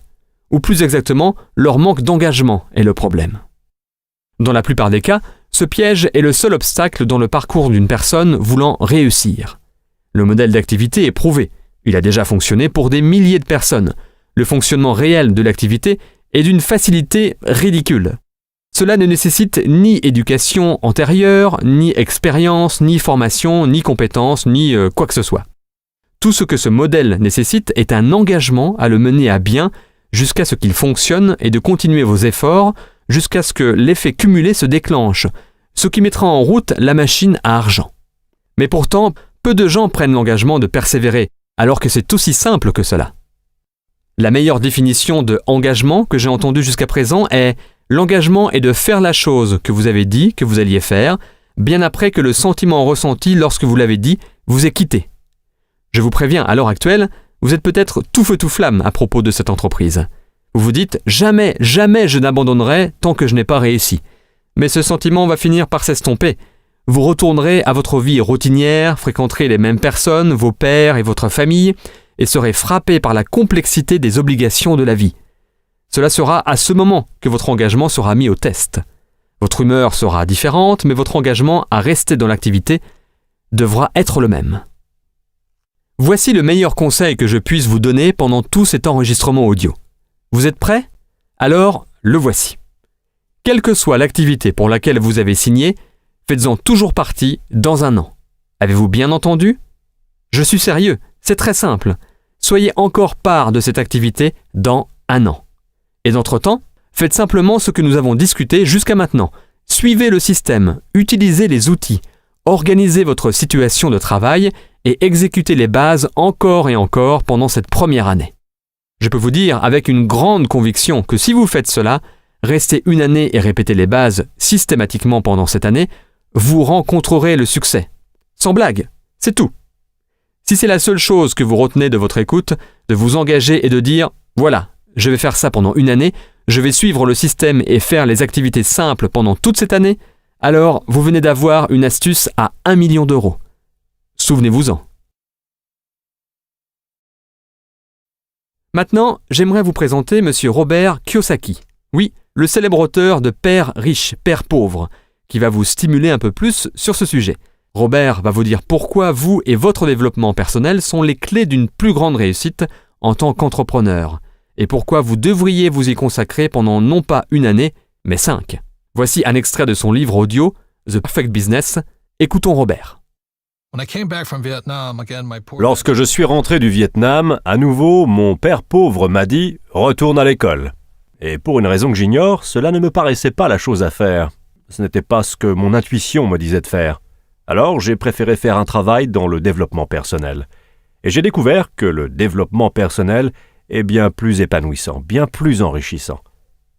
Speaker 2: Ou plus exactement, leur manque d'engagement est le problème. Dans la plupart des cas, ce piège est le seul obstacle dans le parcours d'une personne voulant réussir. Le modèle d'activité est prouvé. Il a déjà fonctionné pour des milliers de personnes. Le fonctionnement réel de l'activité est d'une facilité ridicule. Cela ne nécessite ni éducation antérieure, ni expérience, ni formation, ni compétence, ni quoi que ce soit. Tout ce que ce modèle nécessite est un engagement à le mener à bien jusqu'à ce qu'il fonctionne et de continuer vos efforts jusqu'à ce que l'effet cumulé se déclenche, ce qui mettra en route la machine à argent. Mais pourtant, peu de gens prennent l'engagement de persévérer, alors que c'est aussi simple que cela. La meilleure définition de engagement que j'ai entendue jusqu'à présent est « l'engagement est de faire la chose que vous avez dit que vous alliez faire, bien après que le sentiment ressenti lorsque vous l'avez dit vous ait quitté. » Je vous préviens, à l'heure actuelle, vous êtes peut-être tout feu tout flamme à propos de cette entreprise. Vous vous dites « jamais, jamais je n'abandonnerai tant que je n'ai pas réussi ». Mais ce sentiment va finir par s'estomper. Vous retournerez à votre vie routinière, fréquenterez les mêmes personnes, vos pairs et votre famille, et serez frappé par la complexité des obligations de la vie. Cela sera à ce moment que votre engagement sera mis au test. Votre humeur sera différente, mais votre engagement à rester dans l'activité devra être le même. Voici le meilleur conseil que je puisse vous donner pendant tout cet enregistrement audio. Vous êtes prêts? Alors, le voici. Quelle que soit l'activité pour laquelle vous avez signé, faites-en toujours partie dans un an. Avez-vous bien entendu? Je suis sérieux, c'est très simple. Soyez encore part de cette activité dans un an. Et d'entre-temps, faites simplement ce que nous avons discuté jusqu'à maintenant. Suivez le système, utilisez les outils, organisez votre situation de travail et exécutez les bases encore et encore pendant cette première année. Je peux vous dire avec une grande conviction que si vous faites cela, restez une année et répétez les bases systématiquement pendant cette année, vous rencontrerez le succès. Sans blague, c'est tout. Si c'est la seule chose que vous retenez de votre écoute, de vous engager et de dire « Voilà, je vais faire ça pendant une année, je vais suivre le système et faire les activités simples pendant toute cette année », alors vous venez d'avoir une astuce à 1 million d'euros. Souvenez-vous-en. Maintenant, j'aimerais vous présenter M. Robert Kiyosaki. Oui, le célèbre auteur de Père riche, Père pauvre, qui va vous stimuler un peu plus sur ce sujet. Robert va vous dire pourquoi vous et votre développement personnel sont les clés d'une plus grande réussite en tant qu'entrepreneur, et pourquoi vous devriez vous y consacrer pendant non pas une année, mais 5. Voici un extrait de son livre audio, The Perfect Business. Écoutons Robert.
Speaker 3: Lorsque je suis rentré du Vietnam, à nouveau, mon père pauvre m'a dit « Retourne à l'école ». Et pour une raison que j'ignore, cela ne me paraissait pas la chose à faire. Ce n'était pas ce que mon intuition me disait de faire. Alors j'ai préféré faire un travail dans le développement personnel. Et j'ai découvert que le développement personnel est bien plus épanouissant, bien plus enrichissant.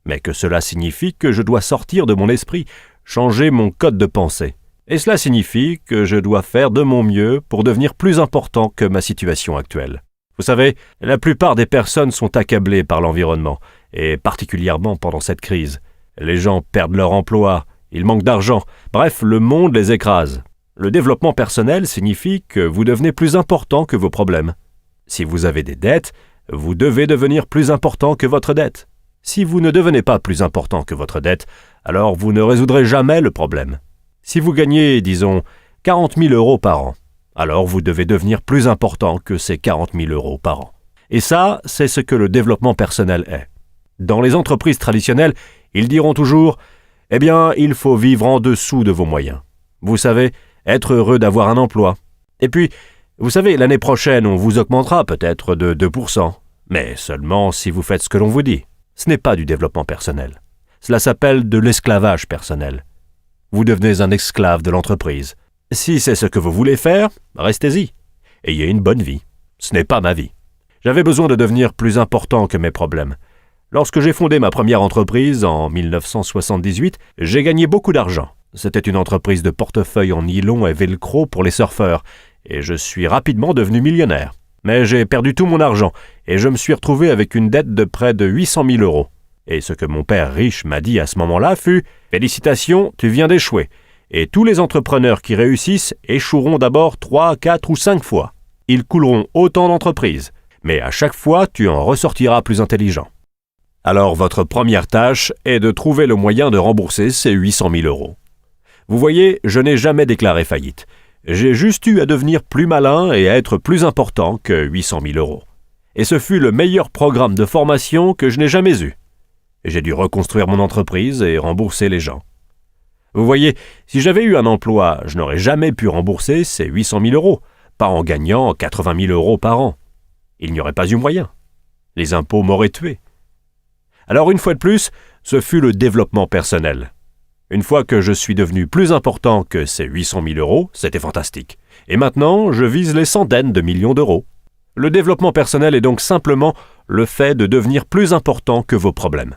Speaker 3: Mais que cela signifie que je dois sortir de mon esprit, changer mon code de pensée. Et cela signifie que je dois faire de mon mieux pour devenir plus important que ma situation actuelle. Vous savez, la plupart des personnes sont accablées par l'environnement, et particulièrement pendant cette crise. Les gens perdent leur emploi, ils manquent d'argent, bref, le monde les écrase. Le développement personnel signifie que vous devenez plus important que vos problèmes. Si vous avez des dettes, vous devez devenir plus important que votre dette. Si vous ne devenez pas plus important que votre dette, alors vous ne résoudrez jamais le problème. Si vous gagnez, disons, 40 000 euros par an, alors vous devez devenir plus important que ces 40 000 euros par an. Et ça, c'est ce que le développement personnel est. Dans les entreprises traditionnelles, ils diront toujours « Eh bien, il faut vivre en dessous de vos moyens. Vous savez, être heureux d'avoir un emploi. Et puis, Vous savez, l'année prochaine, on vous augmentera peut-être de 2%, mais seulement si vous faites ce que l'on vous dit. Ce n'est pas du développement personnel. Cela s'appelle de l'esclavage personnel. Vous devenez un esclave de l'entreprise. Si c'est ce que vous voulez faire, restez-y. Ayez une bonne vie. Ce n'est pas ma vie. J'avais besoin de devenir plus important que mes problèmes. Lorsque j'ai fondé ma première entreprise en 1978, j'ai gagné beaucoup d'argent. C'était une entreprise de portefeuille en nylon et velcro pour les surfeurs, et je suis rapidement devenu millionnaire. Mais j'ai perdu tout mon argent, et je me suis retrouvé avec une dette de près de 800 000 €. Et ce que mon père riche m'a dit à ce moment-là fut « Félicitations, tu viens d'échouer. Et tous les entrepreneurs qui réussissent échoueront d'abord 3, 4 ou 5 fois. Ils couleront autant d'entreprises, mais à chaque fois, tu en ressortiras plus intelligent. » Alors votre première tâche est de trouver le moyen de rembourser ces 800 000 €. Vous voyez, je n'ai jamais déclaré faillite. J'ai juste eu à devenir plus malin et à être plus important que 800 000 €. Et ce fut le meilleur programme de formation que je n'ai jamais eu. J'ai dû reconstruire mon entreprise et rembourser les gens. Vous voyez, si j'avais eu un emploi, je n'aurais jamais pu rembourser ces 800 000 €, pas en gagnant 80 000 € par an. Il n'y aurait pas eu moyen. Les impôts m'auraient tué. Alors une fois de plus, ce fut le développement personnel. Une fois que je suis devenu plus important que ces 800 000 €, c'était fantastique. Et maintenant, je vise les centaines de millions d'euros. Le développement personnel est donc simplement le fait de devenir plus important que vos problèmes.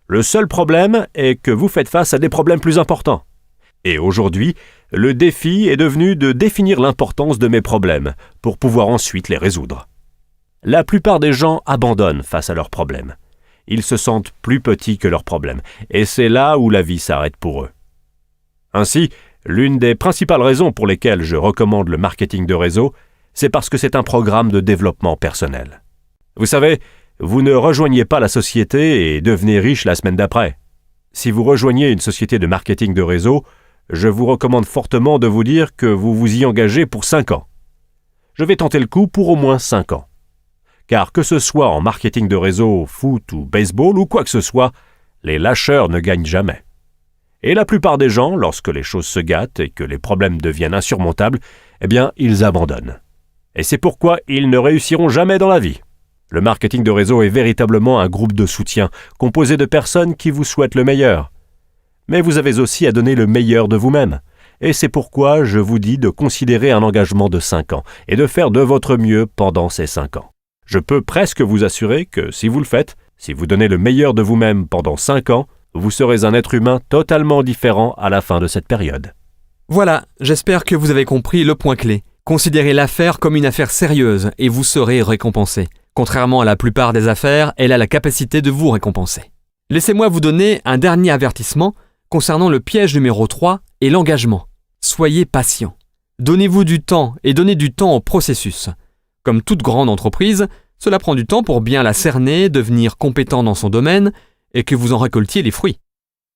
Speaker 3: Le seul problème est que vous faites face à des problèmes plus importants. Et aujourd'hui, le défi est devenu de définir l'importance de mes problèmes pour pouvoir ensuite les résoudre. La plupart des gens abandonnent face à leurs problèmes. Ils se sentent plus petits que leurs problèmes, et c'est là où la vie s'arrête pour eux. Ainsi, l'une des principales raisons pour lesquelles je recommande le marketing de réseau, c'est parce que c'est un programme de développement personnel. Vous savez, vous ne rejoignez pas la société et devenez riche la semaine d'après. Si vous rejoignez une société de marketing de réseau, je vous recommande fortement de vous dire que vous vous y engagez pour 5 ans. Je vais tenter le coup pour au moins 5 ans. Car que ce soit en marketing de réseau, foot ou baseball ou quoi que ce soit, les lâcheurs ne gagnent jamais. Et la plupart des gens, lorsque les choses se gâtent et que les problèmes deviennent insurmontables, eh bien, ils abandonnent. Et c'est pourquoi ils ne réussiront jamais dans la vie. Le marketing de réseau est véritablement un groupe de soutien composé de personnes qui vous souhaitent le meilleur. Mais vous avez aussi à donner le meilleur de vous-même. Et c'est pourquoi je vous dis de considérer un engagement de 5 ans et de faire de votre mieux pendant ces 5 ans. Je peux presque vous assurer que si vous le faites, si vous donnez le meilleur de vous-même pendant 5 ans, vous serez un être humain totalement différent à la fin de cette période.
Speaker 2: Voilà, j'espère que vous avez compris le point clé. Considérez l'affaire comme une affaire sérieuse et vous serez récompensé. Contrairement à la plupart des affaires, elle a la capacité de vous récompenser. Laissez-moi vous donner un dernier avertissement concernant le piège numéro 3 et l'engagement. Soyez patient. Donnez-vous du temps et donnez du temps au processus. Comme toute grande entreprise, cela prend du temps pour bien la cerner, devenir compétent dans son domaine et que vous en récoltiez les fruits.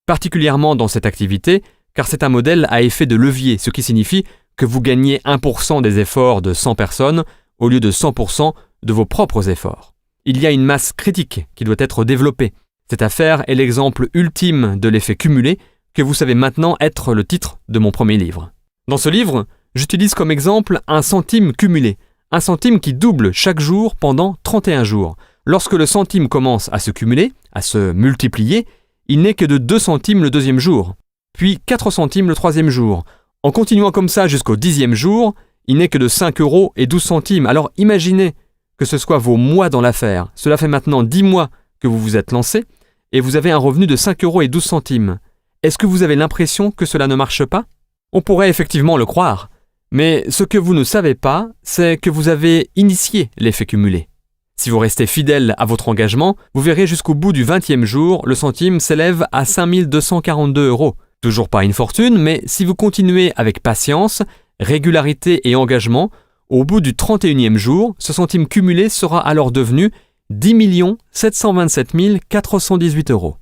Speaker 2: Particulièrement dans cette activité, car c'est un modèle à effet de levier, ce qui signifie que vous gagnez 1% des efforts de 100 personnes au lieu de 100% de vos propres efforts. Il y a une masse critique qui doit être développée. Cette affaire est l'exemple ultime de l'effet cumulé que vous savez maintenant être le titre de mon premier livre. Dans ce livre, j'utilise comme exemple un centime cumulé. Un centime qui double chaque jour pendant 31 jours. Lorsque le centime commence à se cumuler, à se multiplier, il n'est que de 2 centimes le 2e jour, puis 4 centimes le 3e jour. En continuant comme ça jusqu'au 10e jour, il n'est que de 5 € et 12 centimes. Alors imaginez que ce soit vos mois dans l'affaire. Cela fait maintenant 10 mois que vous vous êtes lancé et vous avez un revenu de 5 € et 12 centimes. Est-ce que vous avez l'impression que cela ne marche pas ? On pourrait effectivement le croire. Mais ce que vous ne savez pas, c'est que vous avez initié l'effet cumulé. Si vous restez fidèle à votre engagement, vous verrez jusqu'au bout du 20e jour, le centime s'élève à 5 242 €. Toujours pas une fortune, mais si vous continuez avec patience, régularité et engagement, au bout du 31e jour, ce centime cumulé sera alors devenu 10 727 418 €.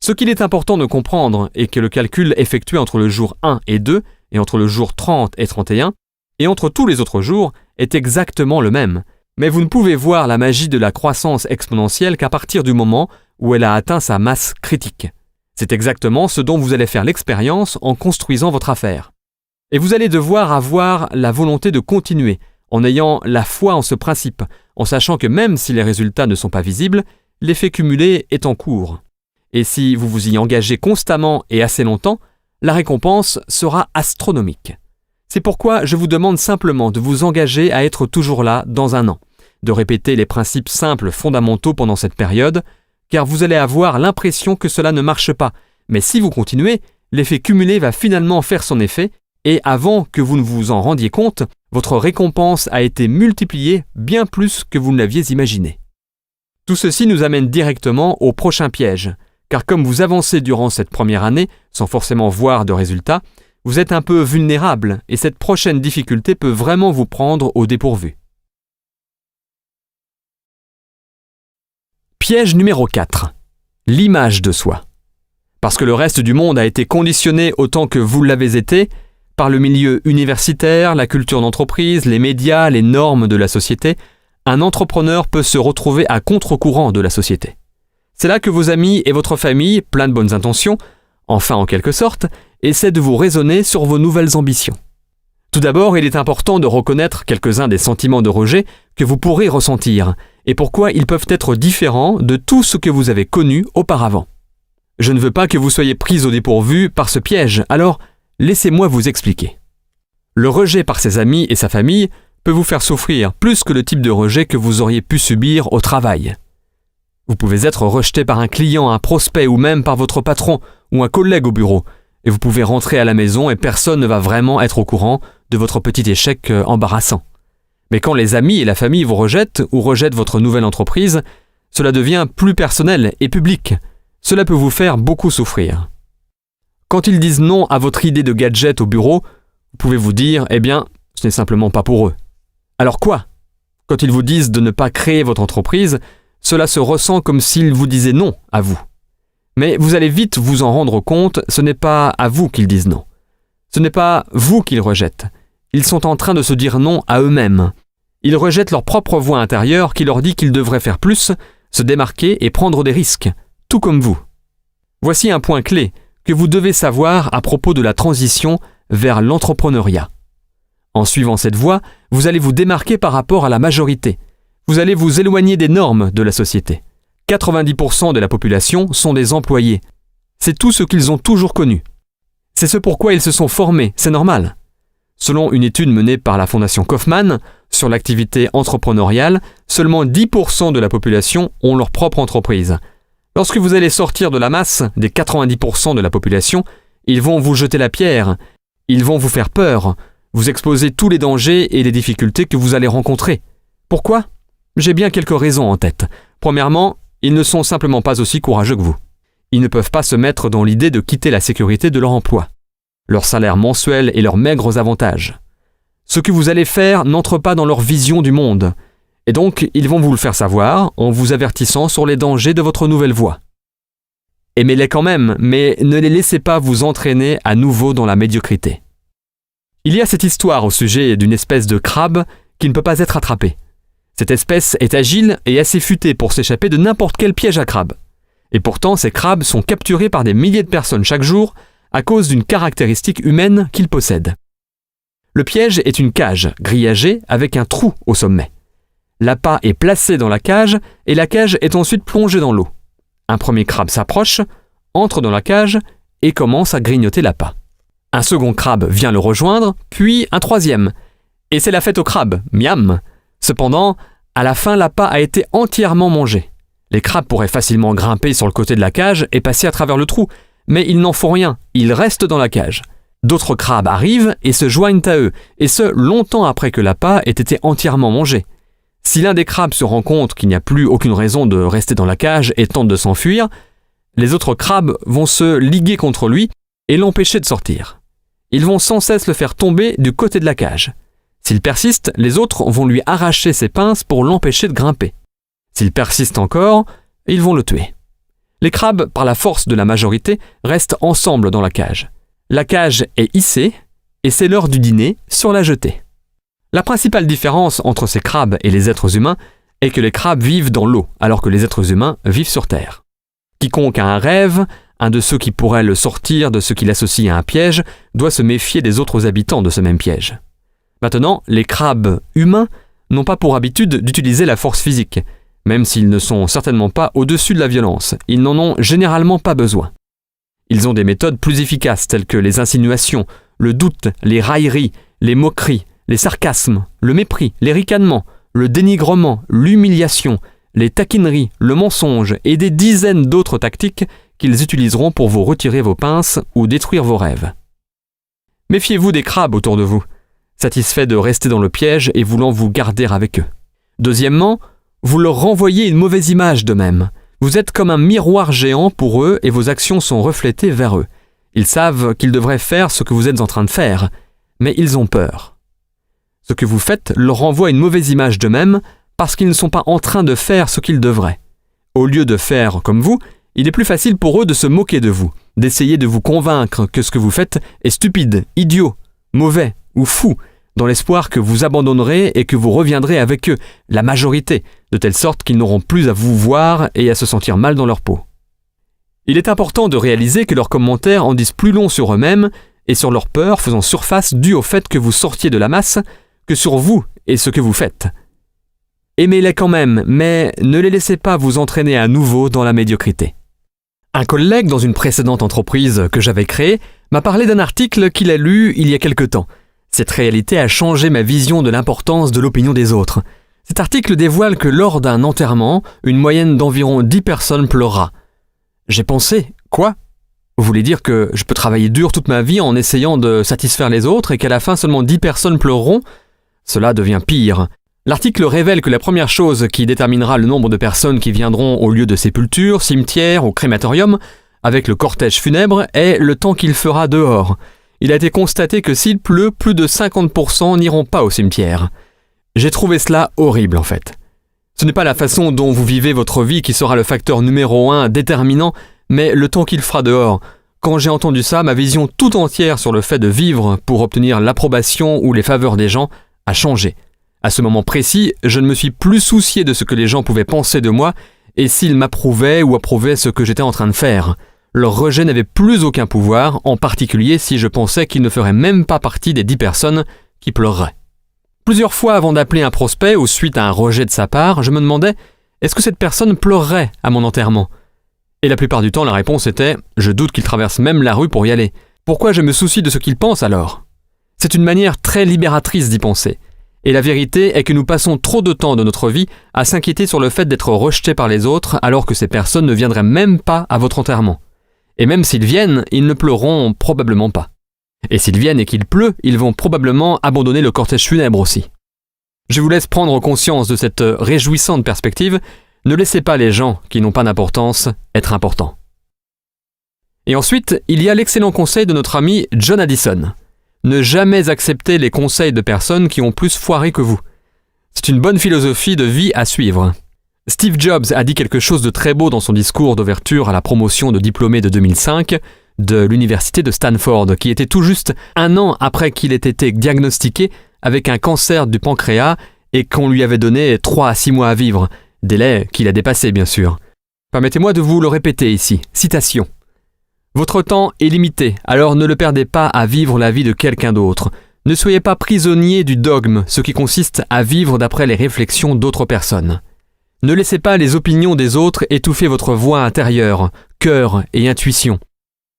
Speaker 2: Ce qu'il est important de comprendre est que le calcul effectué entre le jour 1 et 2 et entre le jour 30 et 31, et entre tous les autres jours, est exactement le même. Mais vous ne pouvez voir la magie de la croissance exponentielle qu'à partir du moment où elle a atteint sa masse critique. C'est exactement ce dont vous allez faire l'expérience en construisant votre affaire. Et vous allez devoir avoir la volonté de continuer, en ayant la foi en ce principe, en sachant que même si les résultats ne sont pas visibles, l'effet cumulé est en cours. Et si vous vous y engagez constamment et assez longtemps, la récompense sera astronomique. C'est pourquoi je vous demande simplement de vous engager à être toujours là dans un an, de répéter les principes simples fondamentaux pendant cette période, car vous allez avoir l'impression que cela ne marche pas. Mais si vous continuez, l'effet cumulé va finalement faire son effet, et avant que vous ne vous en rendiez compte, votre récompense a été multipliée bien plus que vous ne l'aviez imaginé. Tout ceci nous amène directement au prochain piège, car comme vous avancez durant cette première année, sans forcément voir de résultats, vous êtes un peu vulnérable, et cette prochaine difficulté peut vraiment vous prendre au dépourvu. Piège numéro 4. L'image de soi. Parce que le reste du monde a été conditionné autant que vous l'avez été, par le milieu universitaire, la culture d'entreprise, les médias, les normes de la société, un entrepreneur peut se retrouver à contre-courant de la société. C'est là que vos amis et votre famille, plein de bonnes intentions, enfin en quelque sorte, essaient de vous raisonner sur vos nouvelles ambitions. Tout d'abord, il est important de reconnaître quelques-uns des sentiments de rejet que vous pourrez ressentir, et pourquoi ils peuvent être différents de tout ce que vous avez connu auparavant. Je ne veux pas que vous soyez pris au dépourvu par ce piège, alors laissez-moi vous expliquer. Le rejet par ses amis et sa famille peut vous faire souffrir plus que le type de rejet que vous auriez pu subir au travail. Vous pouvez être rejeté par un client, un prospect ou même par votre patron ou un collègue au bureau, et vous pouvez rentrer à la maison et personne ne va vraiment être au courant de votre petit échec embarrassant. Mais quand les amis et la famille vous rejettent ou rejettent votre nouvelle entreprise, cela devient plus personnel et public. Cela peut vous faire beaucoup souffrir. Quand ils disent non à votre idée de gadget au bureau, vous pouvez vous dire « Eh bien, ce n'est simplement pas pour eux ». Alors quoi ? Quand ils vous disent de ne pas créer votre entreprise, cela se ressent comme s'ils vous disaient non à vous. Mais vous allez vite vous en rendre compte, ce n'est pas à vous qu'ils disent non. Ce n'est pas vous qu'ils rejettent. Ils sont en train de se dire non à eux-mêmes. Ils rejettent leur propre voix intérieure qui leur dit qu'ils devraient faire plus, se démarquer et prendre des risques, tout comme vous. Voici un point clé que vous devez savoir à propos de la transition vers l'entrepreneuriat. En suivant cette voie, vous allez vous démarquer par rapport à la majorité. Vous allez vous éloigner des normes de la société. 90% de la population sont des employés. C'est tout ce qu'ils ont toujours connu. C'est ce pourquoi ils se sont formés, c'est normal. Selon une étude menée par la Fondation Kauffman sur l'activité entrepreneuriale, seulement 10% de la population ont leur propre entreprise. Lorsque vous allez sortir de la masse des 90% de la population, ils vont vous jeter la pierre, ils vont vous faire peur, vous exposer tous les dangers et les difficultés que vous allez rencontrer. Pourquoi ? J'ai bien quelques raisons en tête. Premièrement, ils ne sont simplement pas aussi courageux que vous. Ils ne peuvent pas se mettre dans l'idée de quitter la sécurité de leur emploi, leur salaire mensuel et leurs maigres avantages. Ce que vous allez faire n'entre pas dans leur vision du monde, et donc ils vont vous le faire savoir en vous avertissant sur les dangers de votre nouvelle voie. Aimez-les quand même, mais ne les laissez pas vous entraîner à nouveau dans la médiocrité. Il y a cette histoire au sujet d'une espèce de crabe qui ne peut pas être attrapée. Cette espèce est agile et assez futée pour s'échapper de n'importe quel piège à crabe. Et pourtant, ces crabes sont capturés par des milliers de personnes chaque jour à cause d'une caractéristique humaine qu'ils possèdent. Le piège est une cage grillagée avec un trou au sommet. L'appât est placé dans la cage et la cage est ensuite plongée dans l'eau. Un premier crabe s'approche, entre dans la cage et commence à grignoter l'appât. Un second crabe vient le rejoindre, puis un troisième. Et c'est la fête aux crabes, miam! Cependant, à la fin, l'appât a été entièrement mangé. Les crabes pourraient facilement grimper sur le côté de la cage et passer à travers le trou, mais ils n'en font rien, ils restent dans la cage. D'autres crabes arrivent et se joignent à eux, et ce, longtemps après que l'appât ait été entièrement mangé. Si l'un des crabes se rend compte qu'il n'y a plus aucune raison de rester dans la cage et tente de s'enfuir, les autres crabes vont se liguer contre lui et l'empêcher de sortir. Ils vont sans cesse le faire tomber du côté de la cage. S'il persiste, les autres vont lui arracher ses pinces pour l'empêcher de grimper. S'il persiste encore, ils vont le tuer. Les crabes, par la force de la majorité, restent ensemble dans la cage. La cage est hissée et c'est l'heure du dîner sur la jetée. La principale différence entre ces crabes et les êtres humains est que les crabes vivent dans l'eau alors que les êtres humains vivent sur Terre. Quiconque a un rêve, un de ceux qui pourraient le sortir de ce qu'il associe à un piège, doit se méfier des autres habitants de ce même piège. Maintenant, les crabes humains n'ont pas pour habitude d'utiliser la force physique, même s'ils ne sont certainement pas au-dessus de la violence. Ils n'en ont généralement pas besoin. Ils ont des méthodes plus efficaces telles que les insinuations, le doute, les railleries, les moqueries, les sarcasmes, le mépris, les ricanements, le dénigrement, l'humiliation, les taquineries, le mensonge et des dizaines d'autres tactiques qu'ils utiliseront pour vous retirer vos pinces ou détruire vos rêves. Méfiez-vous des crabes autour de vous, satisfaits de rester dans le piège et voulant vous garder avec eux. Deuxièmement, vous leur renvoyez une mauvaise image d'eux-mêmes. Vous êtes comme un miroir géant pour eux et vos actions sont reflétées vers eux. Ils savent qu'ils devraient faire ce que vous êtes en train de faire, mais ils ont peur. Ce que vous faites leur renvoie une mauvaise image d'eux-mêmes parce qu'ils ne sont pas en train de faire ce qu'ils devraient. Au lieu de faire comme vous, il est plus facile pour eux de se moquer de vous, d'essayer de vous convaincre que ce que vous faites est stupide, idiot, mauvais ou fou, dans l'espoir que vous abandonnerez et que vous reviendrez avec eux, la majorité, de telle sorte qu'ils n'auront plus à vous voir et à se sentir mal dans leur peau. Il est important de réaliser que leurs commentaires en disent plus long sur eux-mêmes et sur leurs peurs faisant surface due au fait que vous sortiez de la masse que sur vous et ce que vous faites. Aimez-les quand même, mais ne les laissez pas vous entraîner à nouveau dans la médiocrité. Un collègue dans une précédente entreprise que j'avais créée m'a parlé d'un article qu'il a lu il y a quelque temps. Cette réalité a changé ma vision de l'importance de l'opinion des autres. Cet article dévoile que lors d'un enterrement, une moyenne d'environ 10 personnes pleurera. J'ai pensé, quoi ? Vous voulez dire que je peux travailler dur toute ma vie en essayant de satisfaire les autres et qu'à la fin seulement 10 personnes pleureront ? Cela devient pire. L'article révèle que la première chose qui déterminera le nombre de personnes qui viendront au lieu de sépulture, cimetière ou crématorium, avec le cortège funèbre, est le temps qu'il fera dehors. Il a été constaté que s'il pleut, plus de 50% n'iront pas au cimetière. J'ai trouvé cela horrible en fait. Ce n'est pas la façon dont vous vivez votre vie qui sera le facteur numéro 1 déterminant, mais le temps qu'il fera dehors. Quand j'ai entendu ça, ma vision tout entière sur le fait de vivre pour obtenir l'approbation ou les faveurs des gens a changé. À ce moment précis, je ne me suis plus soucié de ce que les gens pouvaient penser de moi et s'ils m'approuvaient ou approuvaient ce que j'étais en train de faire. Leur rejet n'avait plus aucun pouvoir, en particulier si je pensais qu'ils ne feraient même pas partie des 10 personnes qui pleureraient. Plusieurs fois avant d'appeler un prospect ou suite à un rejet de sa part, je me demandais « Est-ce que cette personne pleurerait à mon enterrement ?» Et la plupart du temps, la réponse était « Je doute qu'il traverse même la rue pour y aller. Pourquoi je me soucie de ce qu'il pense alors ?» C'est une manière très libératrice d'y penser. Et la vérité est que nous passons trop de temps de notre vie à s'inquiéter sur le fait d'être rejetés par les autres alors que ces personnes ne viendraient même pas à votre enterrement. Et même s'ils viennent, ils ne pleureront probablement pas. Et s'ils viennent et qu'il pleut, ils vont probablement abandonner le cortège funèbre aussi. Je vous laisse prendre conscience de cette réjouissante perspective. Ne laissez pas les gens qui n'ont pas d'importance être importants. Et ensuite, il y a l'excellent conseil de notre ami John Addison. Ne jamais accepter les conseils de personnes qui ont plus foiré que vous. C'est une bonne philosophie de vie à suivre. Steve Jobs a dit quelque chose de très beau dans son discours d'ouverture à la promotion de diplômés de 2005 de l'université de Stanford, qui était tout juste 1 an après qu'il ait été diagnostiqué avec un cancer du pancréas et qu'on lui avait donné 3 à 6 mois à vivre, délai qu'il a dépassé bien sûr. Permettez-moi de vous le répéter ici, citation. Votre temps est limité, alors ne le perdez pas à vivre la vie de quelqu'un d'autre. Ne soyez pas prisonnier du dogme, ce qui consiste à vivre d'après les réflexions d'autres personnes. Ne laissez pas les opinions des autres étouffer votre voix intérieure, cœur et intuition.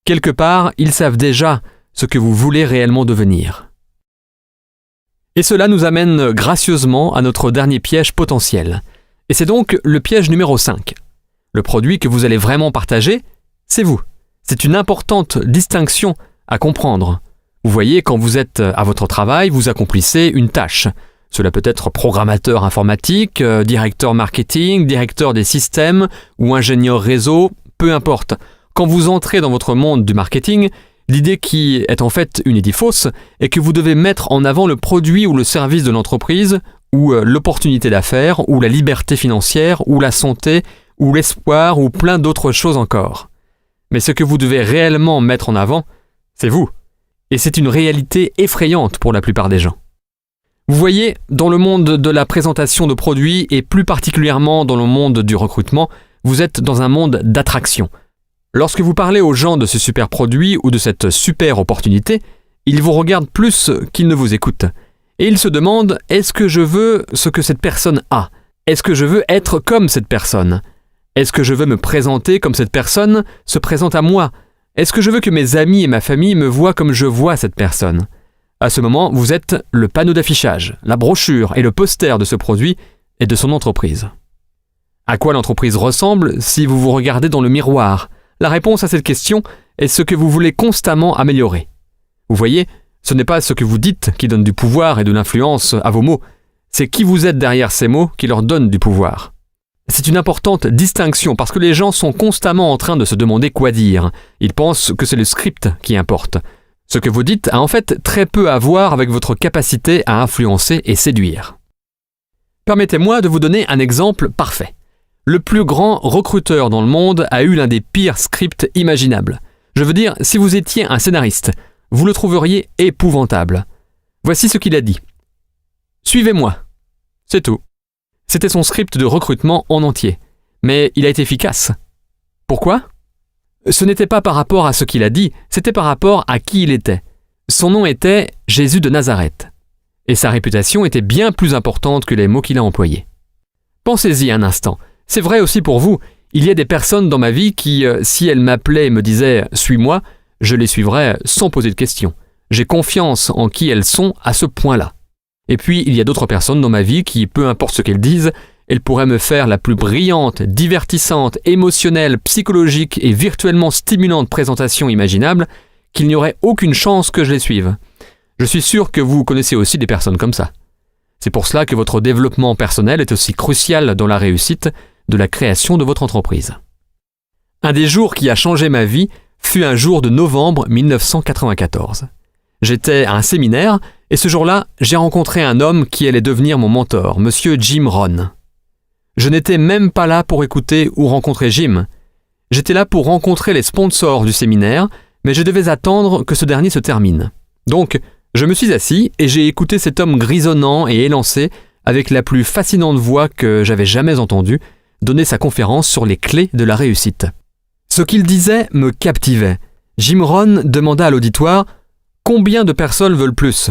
Speaker 2: Quelque part, ils savent déjà ce que vous voulez réellement devenir. Et cela nous amène gracieusement à notre dernier piège potentiel. Et c'est donc le piège numéro 5. Le produit que vous allez vraiment partager, c'est vous. C'est une importante distinction à comprendre. Vous voyez, quand vous êtes à votre travail, vous accomplissez une tâche. Cela peut être programmateur informatique, directeur marketing, directeur des systèmes ou ingénieur réseau, peu importe. Quand vous entrez dans votre monde du marketing, l'idée qui est en fait une idée fausse est que vous devez mettre en avant le produit ou le service de l'entreprise ou l'opportunité d'affaires ou la liberté financière ou la santé ou l'espoir ou plein d'autres choses encore. Mais ce que vous devez réellement mettre en avant, c'est vous. Et c'est une réalité effrayante pour la plupart des gens. Vous voyez, dans le monde de la présentation de produits et plus particulièrement dans le monde du recrutement, vous êtes dans un monde d'attraction. Lorsque vous parlez aux gens de ce super produit ou de cette super opportunité, ils vous regardent plus qu'ils ne vous écoutent. Et il se demande, est-ce que je veux ce que cette personne a? Est-ce que je veux être comme cette personne? Est-ce que je veux me présenter comme cette personne se présente à moi? Est-ce que je veux que mes amis et ma famille me voient comme je vois cette personne? À ce moment, vous êtes le panneau d'affichage, la brochure et le poster de ce produit et de son entreprise. À quoi l'entreprise ressemble si vous vous regardez dans le miroir? La réponse à cette question est ce que vous voulez constamment améliorer. Vous voyez, ce n'est pas ce que vous dites qui donne du pouvoir et de l'influence à vos mots, c'est qui vous êtes derrière ces mots qui leur donne du pouvoir. C'est une importante distinction parce que les gens sont constamment en train de se demander quoi dire. Ils pensent que c'est le script qui importe. Ce que vous dites a en fait très peu à voir avec votre capacité à influencer et séduire. Permettez-moi de vous donner un exemple parfait. Le plus grand recruteur dans le monde a eu l'un des pires scripts imaginables. Je veux dire, si vous étiez un scénariste, vous le trouveriez épouvantable. Voici ce qu'il a dit. « Suivez-moi. » C'est tout. C'était son script de recrutement en entier. Mais il a été efficace. Pourquoi? Ce n'était pas par rapport à ce qu'il a dit, c'était par rapport à qui il était. Son nom était Jésus de Nazareth. Et sa réputation était bien plus importante que les mots qu'il a employés. Pensez-y un instant. C'est vrai aussi pour vous. Il y a des personnes dans ma vie qui, si elles m'appelaient et me disaient « suis-moi », je les suivrais sans poser de questions. J'ai confiance en qui elles sont à ce point-là. Et puis, il y a d'autres personnes dans ma vie qui, peu importe ce qu'elles disent, elles pourraient me faire la plus brillante, divertissante, émotionnelle, psychologique et virtuellement stimulante présentation imaginable, qu'il n'y aurait aucune chance que je les suive. Je suis sûr que vous connaissez aussi des personnes comme ça. C'est pour cela que votre développement personnel est aussi crucial dans la réussite de la création de votre entreprise. Un des jours qui a changé ma vie fut un jour de novembre 1994. J'étais à un séminaire et ce jour-là, j'ai rencontré un homme qui allait devenir mon mentor, Monsieur Jim Rohn. Je n'étais même pas là pour écouter ou rencontrer Jim. J'étais là pour rencontrer les sponsors du séminaire, mais je devais attendre que ce dernier se termine. Donc, je me suis assis et j'ai écouté cet homme grisonnant et élancé, avec la plus fascinante voix que j'avais jamais entendue, donner sa conférence sur les clés de la réussite. Ce qu'il disait me captivait. Jim Rohn demanda à l'auditoire « Combien de personnes veulent plus ?»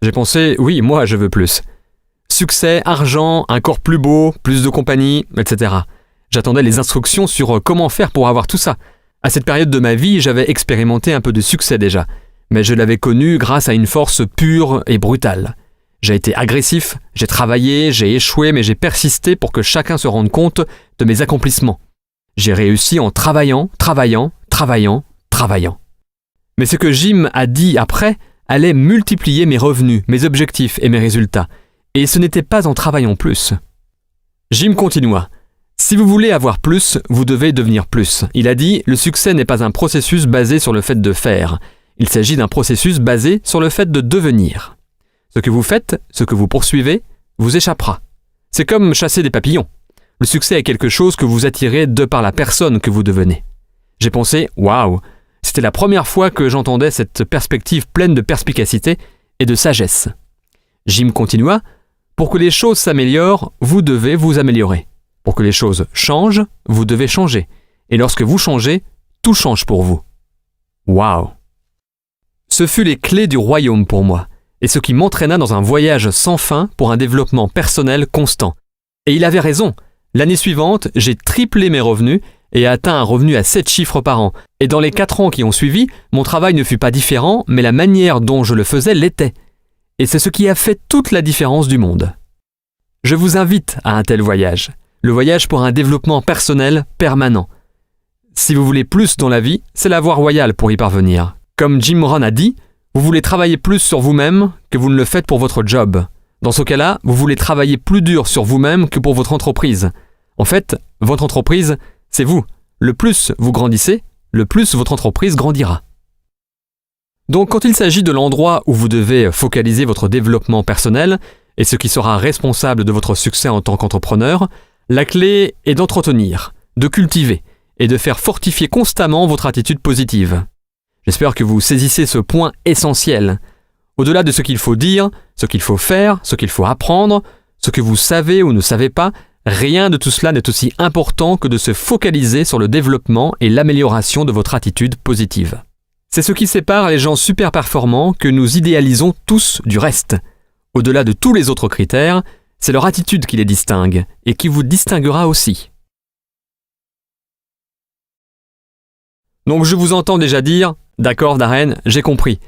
Speaker 2: J'ai pensé « Oui, moi je veux plus. » Succès, argent, un corps plus beau, plus de compagnie, etc. J'attendais les instructions sur comment faire pour avoir tout ça. À cette période de ma vie, j'avais expérimenté un peu de succès déjà, mais je l'avais connu grâce à une force pure et brutale. J'ai été agressif, j'ai travaillé, j'ai échoué, mais j'ai persisté pour que chacun se rende compte de mes accomplissements. J'ai réussi en travaillant. Mais ce que Jim a dit après allait multiplier mes revenus, mes objectifs et mes résultats. Et ce n'était pas en travaillant plus. Jim continua. Si vous voulez avoir plus, vous devez devenir plus. Il a dit, le succès n'est pas un processus basé sur le fait de faire. Il s'agit d'un processus basé sur le fait de devenir. Ce que vous faites, ce que vous poursuivez, vous échappera. C'est comme chasser des papillons. Le succès est quelque chose que vous attirez de par la personne que vous devenez. J'ai pensé, waouh, c'était la première fois que j'entendais cette perspective pleine de perspicacité et de sagesse. Jim continua, pour que les choses s'améliorent, vous devez vous améliorer. Pour que les choses changent, vous devez changer. Et lorsque vous changez, tout change pour vous. Waouh! Ce fut les clés du royaume pour moi, et ce qui m'entraîna dans un voyage sans fin pour un développement personnel constant. Et il avait raison. L'année suivante, j'ai triplé mes revenus et atteint un revenu à 7 chiffres par an. Et dans les 4 ans qui ont suivi, mon travail ne fut pas différent, mais la manière dont je le faisais l'était. Et c'est ce qui a fait toute la différence du monde. Je vous invite à un tel voyage. Le voyage pour un développement personnel permanent. Si vous voulez plus dans la vie, c'est la voie royale pour y parvenir. Comme Jim Rohn a dit, vous voulez travailler plus sur vous-même que vous ne le faites pour votre job. Dans ce cas-là, vous voulez travailler plus dur sur vous-même que pour votre entreprise. En fait, votre entreprise, c'est vous. Le plus vous grandissez, le plus votre entreprise grandira. Donc, quand il s'agit de l'endroit où vous devez focaliser votre développement personnel et ce qui sera responsable de votre succès en tant qu'entrepreneur, la clé est d'entretenir, de cultiver et de faire fortifier constamment votre attitude positive. J'espère que vous saisissez ce point essentiel. Au-delà de ce qu'il faut dire, ce qu'il faut faire, ce qu'il faut apprendre, ce que vous savez ou ne savez pas, rien de tout cela n'est aussi important que de se focaliser sur le développement et l'amélioration de votre attitude positive. C'est ce qui sépare les gens super performants que nous idéalisons tous du reste. Au-delà de tous les autres critères, c'est leur attitude qui les distingue et qui vous distinguera aussi. Donc je vous entends déjà dire « D'accord Darren, j'ai compris.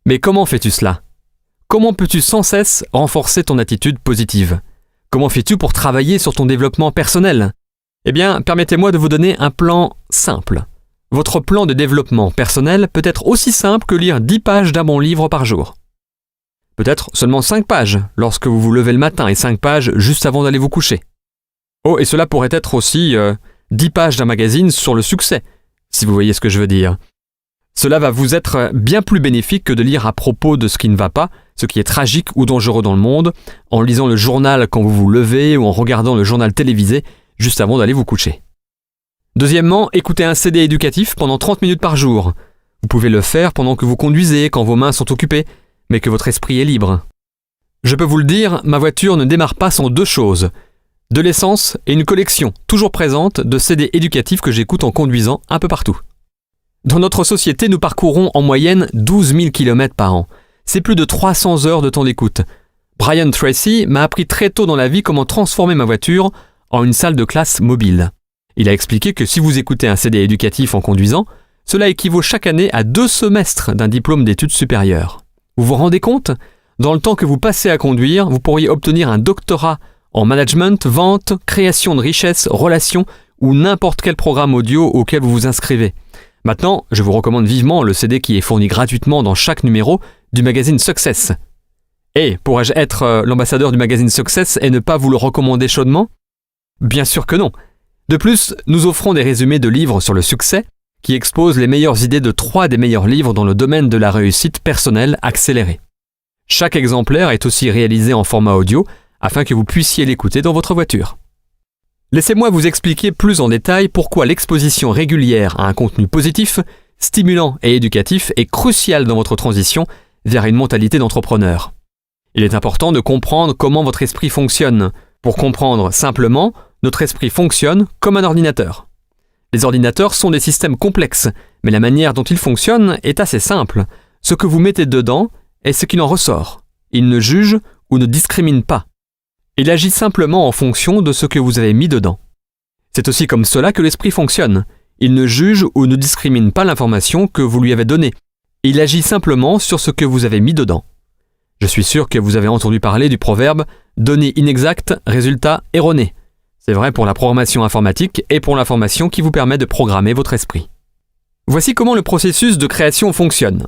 Speaker 2: Mais comment fais-tu cela ? Comment peux-tu sans cesse renforcer ton attitude positive ? Comment fais-tu pour travailler sur ton développement personnel ? » Eh bien, permettez-moi de vous donner un plan simple. Votre plan de développement personnel peut être aussi simple que lire 10 pages d'un bon livre par jour. Peut-être seulement 5 pages lorsque vous vous levez le matin et 5 pages juste avant d'aller vous coucher. Oh, et cela pourrait être aussi 10 pages d'un magazine sur le succès, si vous voyez ce que je veux dire. Cela va vous être bien plus bénéfique que de lire à propos de ce qui ne va pas, ce qui est tragique ou dangereux dans le monde, en lisant le journal quand vous vous levez ou en regardant le journal télévisé juste avant d'aller vous coucher. Deuxièmement, écoutez un CD éducatif pendant 30 minutes par jour. Vous pouvez le faire pendant que vous conduisez, quand vos mains sont occupées, mais que votre esprit est libre. Je peux vous le dire, ma voiture ne démarre pas sans 2 choses. De l'essence et une collection, toujours présente, de CD éducatifs que j'écoute en conduisant un peu partout. Dans notre société, nous parcourons en moyenne 12 000 km par an. C'est plus de 300 heures de temps d'écoute. Brian Tracy m'a appris très tôt dans la vie comment transformer ma voiture en une salle de classe mobile. Il a expliqué que si vous écoutez un CD éducatif en conduisant, cela équivaut chaque année à 2 semestres d'un diplôme d'études supérieures. Vous vous rendez compte ? Dans le temps que vous passez à conduire, vous pourriez obtenir un doctorat en management, vente, création de richesses, relations ou n'importe quel programme audio auquel vous vous inscrivez. Maintenant, je vous recommande vivement le CD qui est fourni gratuitement dans chaque numéro du magazine Success. Et pourrais-je être l'ambassadeur du magazine Success et ne pas vous le recommander chaudement ? Bien sûr que non. De plus, nous offrons des résumés de livres sur le succès qui exposent les meilleures idées de 3 des meilleurs livres dans le domaine de la réussite personnelle accélérée. Chaque exemplaire est aussi réalisé en format audio afin que vous puissiez l'écouter dans votre voiture. Laissez-moi vous expliquer plus en détail pourquoi l'exposition régulière à un contenu positif, stimulant et éducatif est cruciale dans votre transition vers une mentalité d'entrepreneur. Il est important de comprendre comment votre esprit fonctionne. Pour comprendre simplement, notre esprit fonctionne comme un ordinateur. Les ordinateurs sont des systèmes complexes, mais la manière dont ils fonctionnent est assez simple. Ce que vous mettez dedans est ce qu'il en ressort. Il ne juge ou ne discrimine pas. Il agit simplement en fonction de ce que vous avez mis dedans. C'est aussi comme cela que l'esprit fonctionne. Il ne juge ou ne discrimine pas l'information que vous lui avez donnée. Il agit simplement sur ce que vous avez mis dedans. Je suis sûr que vous avez entendu parler du proverbe « données inexactes, résultats erronés ». C'est vrai pour la programmation informatique et pour l'information qui vous permet de programmer votre esprit. Voici comment le processus de création fonctionne.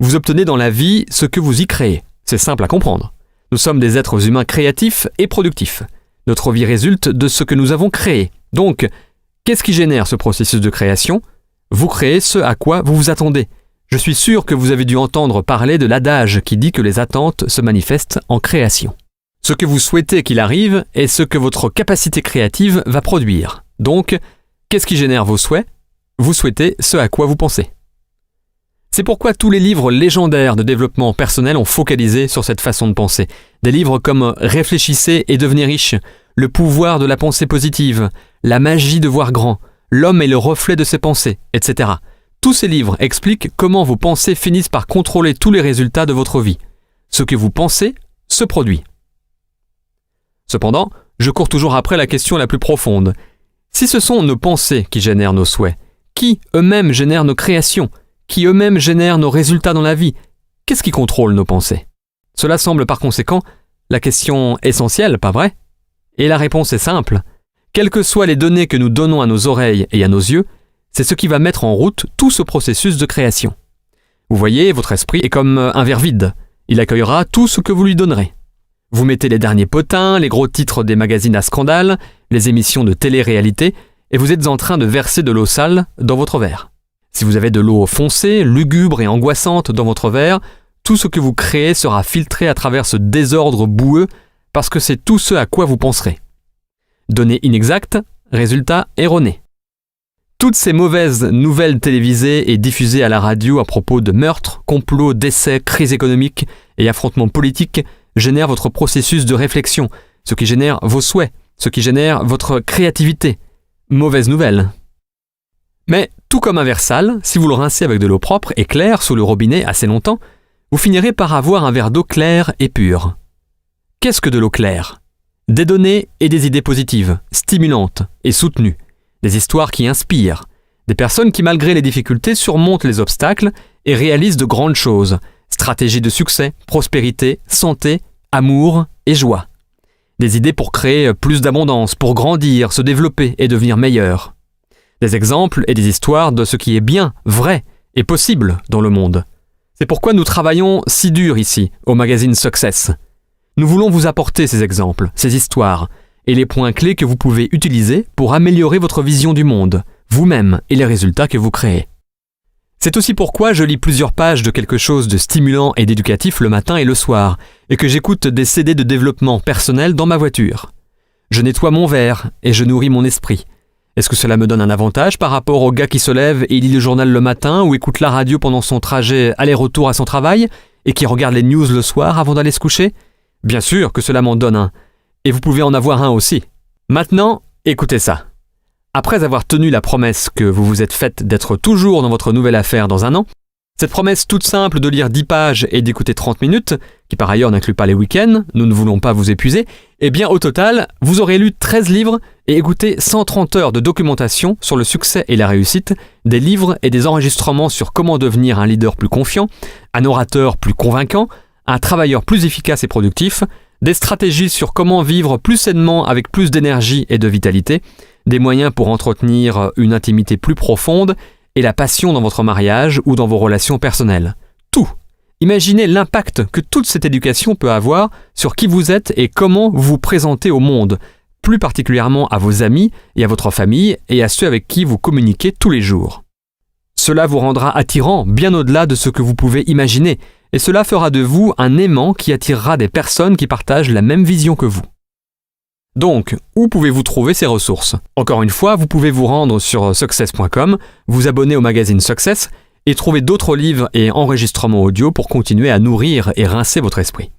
Speaker 2: Vous obtenez dans la vie ce que vous y créez. C'est simple à comprendre. Nous sommes des êtres humains créatifs et productifs. Notre vie résulte de ce que nous avons créé. Donc, qu'est-ce qui génère ce processus de création ? Vous créez ce à quoi vous vous attendez. Je suis sûr que vous avez dû entendre parler de l'adage qui dit que les attentes se manifestent en création. Ce que vous souhaitez qu'il arrive est ce que votre capacité créative va produire. Donc, qu'est-ce qui génère vos souhaits ? Vous souhaitez ce à quoi vous pensez. C'est pourquoi tous les livres légendaires de développement personnel ont focalisé sur cette façon de penser. Des livres comme « Réfléchissez et devenez riche »,« Le pouvoir de la pensée positive »,« La magie de voir grand »,« L'homme est le reflet de ses pensées », etc. Tous ces livres expliquent comment vos pensées finissent par contrôler tous les résultats de votre vie. Ce que vous pensez se produit. Cependant, je cours toujours après la question la plus profonde. Si ce sont nos pensées qui génèrent nos souhaits, qui eux-mêmes génèrent nos créations, qui eux-mêmes génèrent nos résultats dans la vie, qu'est-ce qui contrôle nos pensées ? Cela semble par conséquent la question essentielle, pas vrai ? Et la réponse est simple. Quelles que soient les données que nous donnons à nos oreilles et à nos yeux, c'est ce qui va mettre en route tout ce processus de création. Vous voyez, votre esprit est comme un verre vide. Il accueillera tout ce que vous lui donnerez. Vous mettez les derniers potins, les gros titres des magazines à scandale, les émissions de télé-réalité, et vous êtes en train de verser de l'eau sale dans votre verre. Si vous avez de l'eau foncée, lugubre et angoissante dans votre verre, tout ce que vous créez sera filtré à travers ce désordre boueux parce que c'est tout ce à quoi vous penserez. Données inexactes, résultats erronés. Toutes ces mauvaises nouvelles télévisées et diffusées à la radio à propos de meurtres, complots, décès, crises économiques et affrontements politiques génèrent votre processus de réflexion, ce qui génère vos souhaits, ce qui génère votre créativité. Mauvaise nouvelle. Mais tout comme un verre sale, si vous le rincez avec de l'eau propre et claire sous le robinet assez longtemps, vous finirez par avoir un verre d'eau claire et pure. Qu'est-ce que de l'eau claire ? Des données et des idées positives, stimulantes et soutenues. Des histoires qui inspirent. Des personnes qui, malgré les difficultés, surmontent les obstacles et réalisent de grandes choses. Stratégies de succès, prospérité, santé, amour et joie. Des idées pour créer plus d'abondance, pour grandir, se développer et devenir meilleur. Des exemples et des histoires de ce qui est bien, vrai et possible dans le monde. C'est pourquoi nous travaillons si dur ici, au magazine Success. Nous voulons vous apporter ces exemples, ces histoires, et les points clés que vous pouvez utiliser pour améliorer votre vision du monde, vous-même et les résultats que vous créez. C'est aussi pourquoi je lis plusieurs pages de quelque chose de stimulant et d'éducatif le matin et le soir, et que j'écoute des CD de développement personnel dans ma voiture. Je nettoie mon verre et je nourris mon esprit. Est-ce que cela me donne un avantage par rapport au gars qui se lève et lit le journal le matin ou écoute la radio pendant son trajet aller-retour à son travail et qui regarde les news le soir avant d'aller se coucher ? Bien sûr que cela m'en donne un. Et vous pouvez en avoir un aussi. Maintenant, écoutez ça. Après avoir tenu la promesse que vous vous êtes faite d'être toujours dans votre nouvelle affaire dans un an, cette promesse toute simple de lire 10 pages et d'écouter 30 minutes, qui par ailleurs n'inclut pas les week-ends, nous ne voulons pas vous épuiser, eh bien au total, vous aurez lu 13 livres et écouté 130 heures de documentation sur le succès et la réussite, des livres et des enregistrements sur comment devenir un leader plus confiant, un orateur plus convaincant, un travailleur plus efficace et productif, des stratégies sur comment vivre plus sainement avec plus d'énergie et de vitalité, des moyens pour entretenir une intimité plus profonde et la passion dans votre mariage ou dans vos relations personnelles. Tout. Imaginez l'impact que toute cette éducation peut avoir sur qui vous êtes et comment vous vous présentez au monde, plus particulièrement à vos amis et à votre famille et à ceux avec qui vous communiquez tous les jours. Cela vous rendra attirant bien au-delà de ce que vous pouvez imaginer, et cela fera de vous un aimant qui attirera des personnes qui partagent la même vision que vous. Donc, où pouvez-vous trouver ces ressources ? Encore une fois, vous pouvez vous rendre sur success.com, vous abonner au magazine Success et trouver d'autres livres et enregistrements audio pour continuer à nourrir et rincer votre esprit.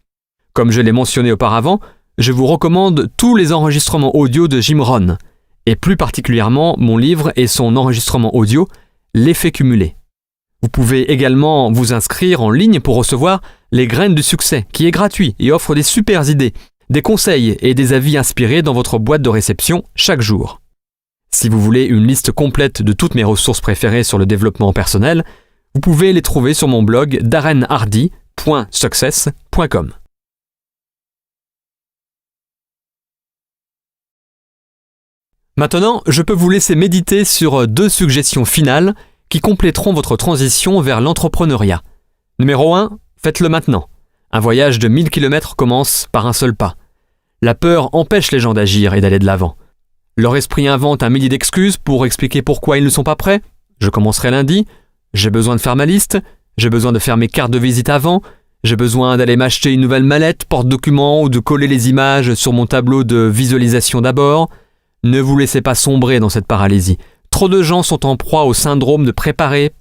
Speaker 2: Comme je l'ai mentionné auparavant, je vous recommande tous les enregistrements audio de Jim Rohn, et plus particulièrement mon livre et son enregistrement audio, L'effet cumulé. Vous pouvez également vous inscrire en ligne pour recevoir Les graines du succès, qui est gratuit et offre des super idées, des conseils et des avis inspirés dans votre boîte de réception chaque jour. Si vous voulez une liste complète de toutes mes ressources préférées sur le développement personnel, vous pouvez les trouver sur mon blog darrenhardy.success.com. Maintenant, je peux vous laisser méditer sur 2 suggestions finales qui compléteront votre transition vers l'entrepreneuriat. Numéro 1, faites-le maintenant. Un voyage de 1000 km commence par un seul pas. La peur empêche les gens d'agir et d'aller de l'avant. Leur esprit invente un millier d'excuses pour expliquer pourquoi ils ne sont pas prêts. Je commencerai lundi, j'ai besoin de faire ma liste, j'ai besoin de faire mes cartes de visite avant, j'ai besoin d'aller m'acheter une nouvelle mallette, porte-documents ou de coller les images sur mon tableau de visualisation d'abord. Ne vous laissez pas sombrer dans cette paralysie. Trop de gens sont en proie au syndrome de préparer,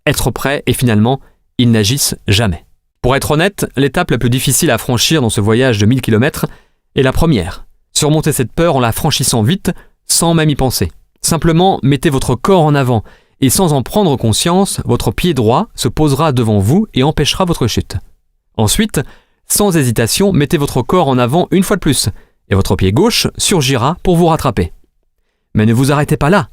Speaker 2: être prêt et finalement, ils n'agissent jamais. Pour être honnête, l'étape la plus difficile à franchir dans ce voyage de 1000 km est la première. Surmontez cette peur en la franchissant vite, sans même y penser. Simplement, mettez votre corps en avant et sans en prendre conscience, votre pied droit se posera devant vous et empêchera votre chute. Ensuite, sans hésitation, mettez votre corps en avant une fois de plus et votre pied gauche surgira pour vous rattraper. Mais ne vous arrêtez pas là.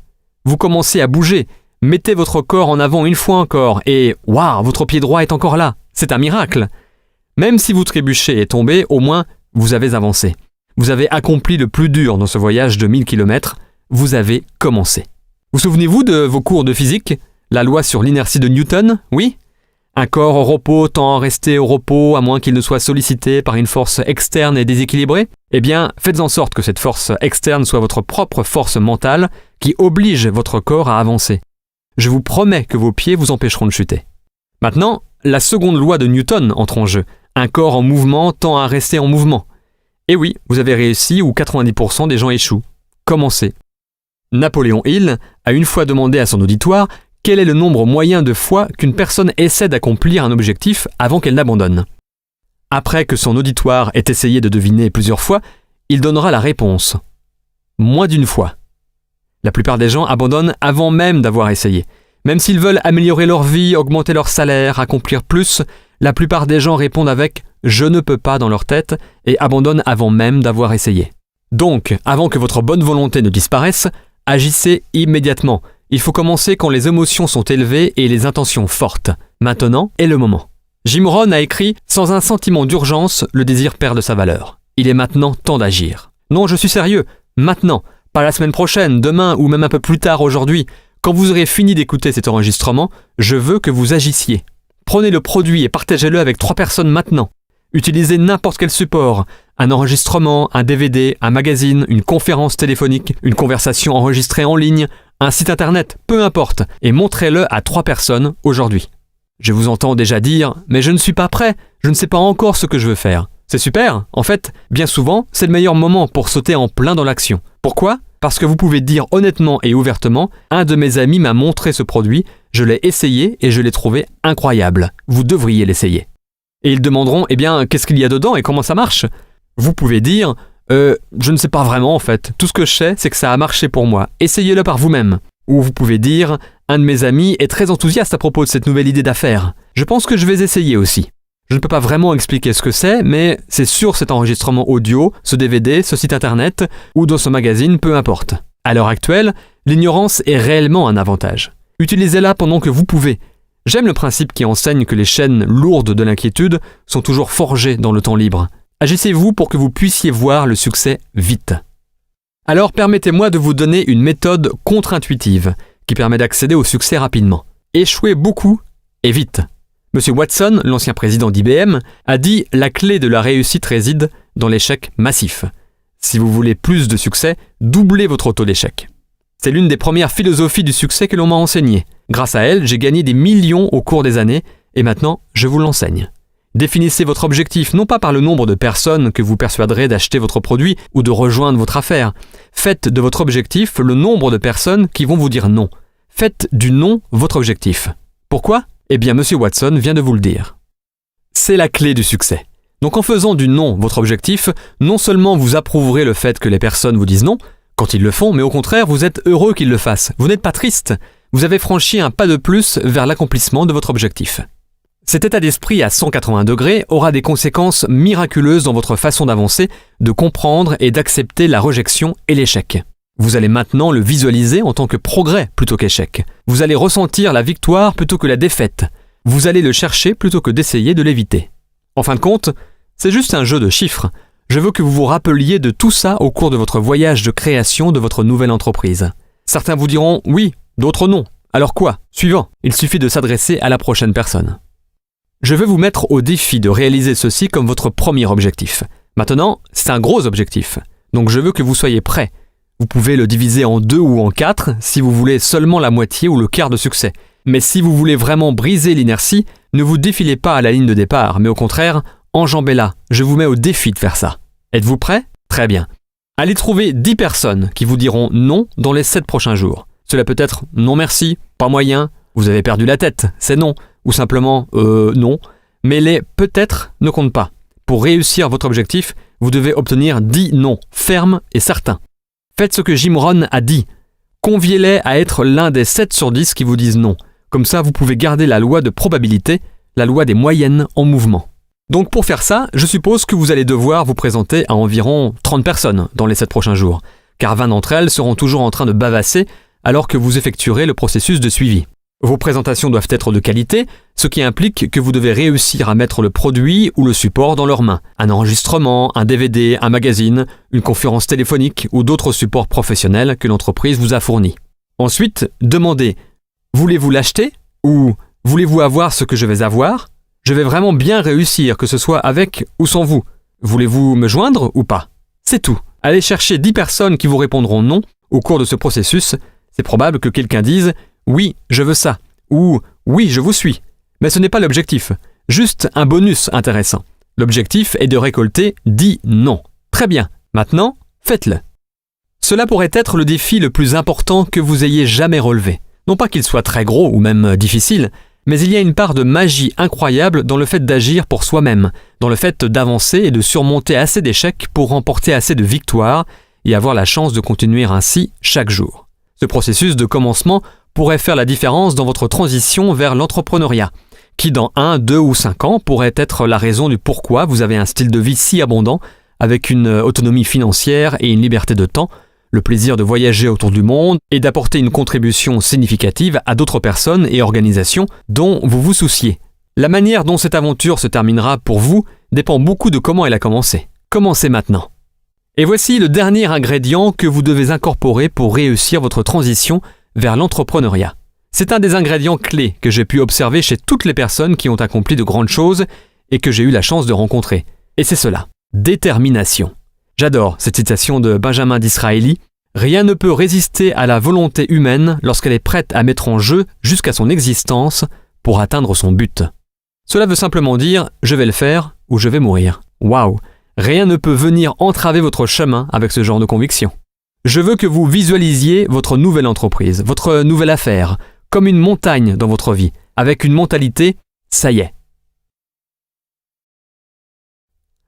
Speaker 2: Vous commencez à bouger. Mettez votre corps en avant une fois encore et waouh, votre pied droit est encore là. C'est un miracle. Même si vous trébuchez et tombez, au moins, vous avez avancé. Vous avez accompli le plus dur dans ce voyage de 1000 km. Vous avez commencé. Vous souvenez-vous de vos cours de physique ? La loi sur l'inertie de Newton, oui ? Un corps au repos tend à rester au repos à moins qu'il ne soit sollicité par une force externe et déséquilibrée ? Eh bien, faites en sorte que cette force externe soit votre propre force mentale qui oblige votre corps à avancer. Je vous promets que vos pieds vous empêcheront de chuter. Maintenant, la seconde loi de Newton entre en jeu. Un corps en mouvement tend à rester en mouvement. Et oui, vous avez réussi où 90% des gens échouent. Commencez. Napoléon Hill a une fois demandé à son auditoire quel est le nombre moyen de fois qu'une personne essaie d'accomplir un objectif avant qu'elle n'abandonne. Après que son auditoire ait essayé de deviner plusieurs fois, il donnera la réponse. Moins d'une fois. La plupart des gens abandonnent avant même d'avoir essayé. Même s'ils veulent améliorer leur vie, augmenter leur salaire, accomplir plus, la plupart des gens répondent avec « je ne peux pas » dans leur tête et abandonnent avant même d'avoir essayé. Donc, avant que votre bonne volonté ne disparaisse, agissez immédiatement. Il faut commencer quand les émotions sont élevées et les intentions fortes. Maintenant est le moment. Jim Rohn a écrit « Sans un sentiment d'urgence, le désir perd de sa valeur. Il est maintenant temps d'agir. » Non, je suis sérieux. Maintenant. Pas la semaine prochaine, demain ou même un peu plus tard aujourd'hui. Quand vous aurez fini d'écouter cet enregistrement, je veux que vous agissiez. Prenez le produit et partagez-le avec 3 personnes maintenant. Utilisez n'importe quel support. Un enregistrement, un DVD, un magazine, une conférence téléphonique, une conversation enregistrée en ligne, un site internet, peu importe, et montrez-le à 3 personnes aujourd'hui. Je vous entends déjà dire « mais je ne suis pas prêt, je ne sais pas encore ce que je veux faire ». C'est super, en fait, bien souvent, c'est le meilleur moment pour sauter en plein dans l'action. Pourquoi ? Parce que vous pouvez dire honnêtement et ouvertement « un de mes amis m'a montré ce produit, je l'ai essayé et je l'ai trouvé incroyable. Vous devriez l'essayer ». Et ils demanderont « eh bien, qu'est-ce qu'il y a dedans et comment ça marche ?» Vous pouvez dire « je ne sais pas vraiment en fait, tout ce que je sais c'est que ça a marché pour moi, essayez-le par vous-même ». Ou vous pouvez dire « un de mes amis est très enthousiaste à propos de cette nouvelle idée d'affaires. Je pense que je vais essayer aussi ». Je ne peux pas vraiment expliquer ce que c'est, mais c'est sur cet enregistrement audio, ce DVD, ce site internet ou dans ce magazine, peu importe. À l'heure actuelle, l'ignorance est réellement un avantage. Utilisez-la pendant que vous pouvez. J'aime le principe qui enseigne que les chaînes lourdes de l'inquiétude sont toujours forgées dans le temps libre. Agissez-vous pour que vous puissiez voir le succès vite. Alors permettez-moi de vous donner une méthode contre-intuitive qui permet d'accéder au succès rapidement. Échouez beaucoup et vite. Monsieur Watson, l'ancien président d'IBM, a dit « la clé de la réussite réside dans l'échec massif ». Si vous voulez plus de succès, doublez votre taux d'échec. C'est l'une des premières philosophies du succès que l'on m'a enseignée. Grâce à elle, j'ai gagné des millions au cours des années et maintenant, je vous l'enseigne. Définissez votre objectif non pas par le nombre de personnes que vous persuaderez d'acheter votre produit ou de rejoindre votre affaire. Faites de votre objectif le nombre de personnes qui vont vous dire non. Faites du non votre objectif. Pourquoi ? Eh bien, Monsieur Watson vient de vous le dire. C'est la clé du succès. Donc en faisant du non votre objectif, non seulement vous approuverez le fait que les personnes vous disent non, quand ils le font, mais au contraire, vous êtes heureux qu'ils le fassent. Vous n'êtes pas triste. Vous avez franchi un pas de plus vers l'accomplissement de votre objectif. Cet état d'esprit à 180 degrés aura des conséquences miraculeuses dans votre façon d'avancer, de comprendre et d'accepter la rejection et l'échec. Vous allez maintenant le visualiser en tant que progrès plutôt qu'échec. Vous allez ressentir la victoire plutôt que la défaite. Vous allez le chercher plutôt que d'essayer de l'éviter. En fin de compte, c'est juste un jeu de chiffres. Je veux que vous vous rappeliez de tout ça au cours de votre voyage de création de votre nouvelle entreprise. Certains vous diront oui, d'autres non. Alors quoi ? Suivant, il suffit de s'adresser à la prochaine personne. Je vais vous mettre au défi de réaliser ceci comme votre premier objectif. Maintenant, c'est un gros objectif. Donc je veux que vous soyez prêts. Vous pouvez le diviser en 2 ou en 4 si vous voulez seulement la moitié ou le quart de succès. Mais si vous voulez vraiment briser l'inertie, ne vous défilez pas à la ligne de départ, mais au contraire, enjambez-la. Je vous mets au défi de faire ça. Êtes-vous prêts ? Très bien. Allez trouver 10 personnes qui vous diront non dans les 7 prochains jours. Cela peut être non merci, pas moyen, vous avez perdu la tête, c'est non, ou simplement non. Mais les peut-être ne comptent pas. Pour réussir votre objectif, vous devez obtenir 10 non, fermes et certains. Faites ce que Jim Rohn a dit. Conviez-les à être l'un des 7 sur 10 qui vous disent non. Comme ça, vous pouvez garder la loi de probabilité, la loi des moyennes en mouvement. Donc pour faire ça, je suppose que vous allez devoir vous présenter à environ 30 personnes dans les 7 prochains jours, car 20 d'entre elles seront toujours en train de bavasser alors que vous effectuerez le processus de suivi. Vos présentations doivent être de qualité, ce qui implique que vous devez réussir à mettre le produit ou le support dans leurs mains. Un enregistrement, un DVD, un magazine, une conférence téléphonique ou d'autres supports professionnels que l'entreprise vous a fournis. Ensuite, demandez « Voulez-vous l'acheter ?» ou « Voulez-vous avoir ce que je vais avoir ? Je vais vraiment bien réussir, que ce soit avec ou sans vous. Voulez-vous me joindre ou pas ?» C'est tout. Allez chercher 10 personnes qui vous répondront non au cours de ce processus. C'est probable que quelqu'un dise « Oui, je veux ça » ou « Oui, je vous suis ». Mais ce n'est pas l'objectif, juste un bonus intéressant. L'objectif est de récolter 10 non. Très bien, maintenant, faites-le. Cela pourrait être le défi le plus important que vous ayez jamais relevé. Non pas qu'il soit très gros ou même difficile, mais il y a une part de magie incroyable dans le fait d'agir pour soi-même, dans le fait d'avancer et de surmonter assez d'échecs pour remporter assez de victoires et avoir la chance de continuer ainsi chaque jour. Ce processus de commencement pourrait faire la différence dans votre transition vers l'entrepreneuriat, qui dans 1, 2 ou 5 ans pourrait être la raison du pourquoi vous avez un style de vie si abondant, avec une autonomie financière et une liberté de temps, le plaisir de voyager autour du monde et d'apporter une contribution significative à d'autres personnes et organisations dont vous vous souciez. La manière dont cette aventure se terminera pour vous dépend beaucoup de comment elle a commencé. Commencez maintenant. Et voici le dernier ingrédient que vous devez incorporer pour réussir votre transition vers l'entrepreneuriat. C'est un des ingrédients clés que j'ai pu observer chez toutes les personnes qui ont accompli de grandes choses et que j'ai eu la chance de rencontrer. Et c'est cela, détermination. J'adore cette citation de Benjamin Disraeli. « Rien ne peut résister à la volonté humaine lorsqu'elle est prête à mettre en jeu jusqu'à son existence pour atteindre son but. » Cela veut simplement dire « je vais le faire ou je vais mourir ». Waouh! Rien ne peut venir entraver votre chemin avec ce genre de conviction. Je veux que vous visualisiez votre nouvelle entreprise, votre nouvelle affaire, comme une montagne dans votre vie, avec une mentalité « ça y est ».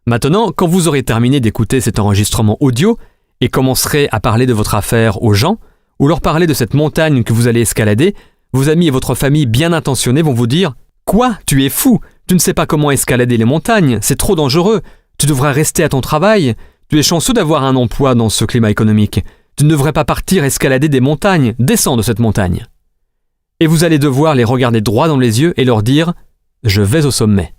Speaker 2: Maintenant, quand vous aurez terminé d'écouter cet enregistrement audio et commencerez à parler de votre affaire aux gens, ou leur parler de cette montagne que vous allez escalader, vos amis et votre famille bien intentionnés vont vous dire « Quoi? Tu es fou! Tu ne sais pas comment escalader les montagnes, c'est trop dangereux! Tu devrais rester à ton travail! Tu es chanceux d'avoir un emploi dans ce climat économique! Tu ne devrais pas partir escalader des montagnes! Descends de cette montagne! » Et vous allez devoir les regarder droit dans les yeux et leur dire « Je vais au sommet ».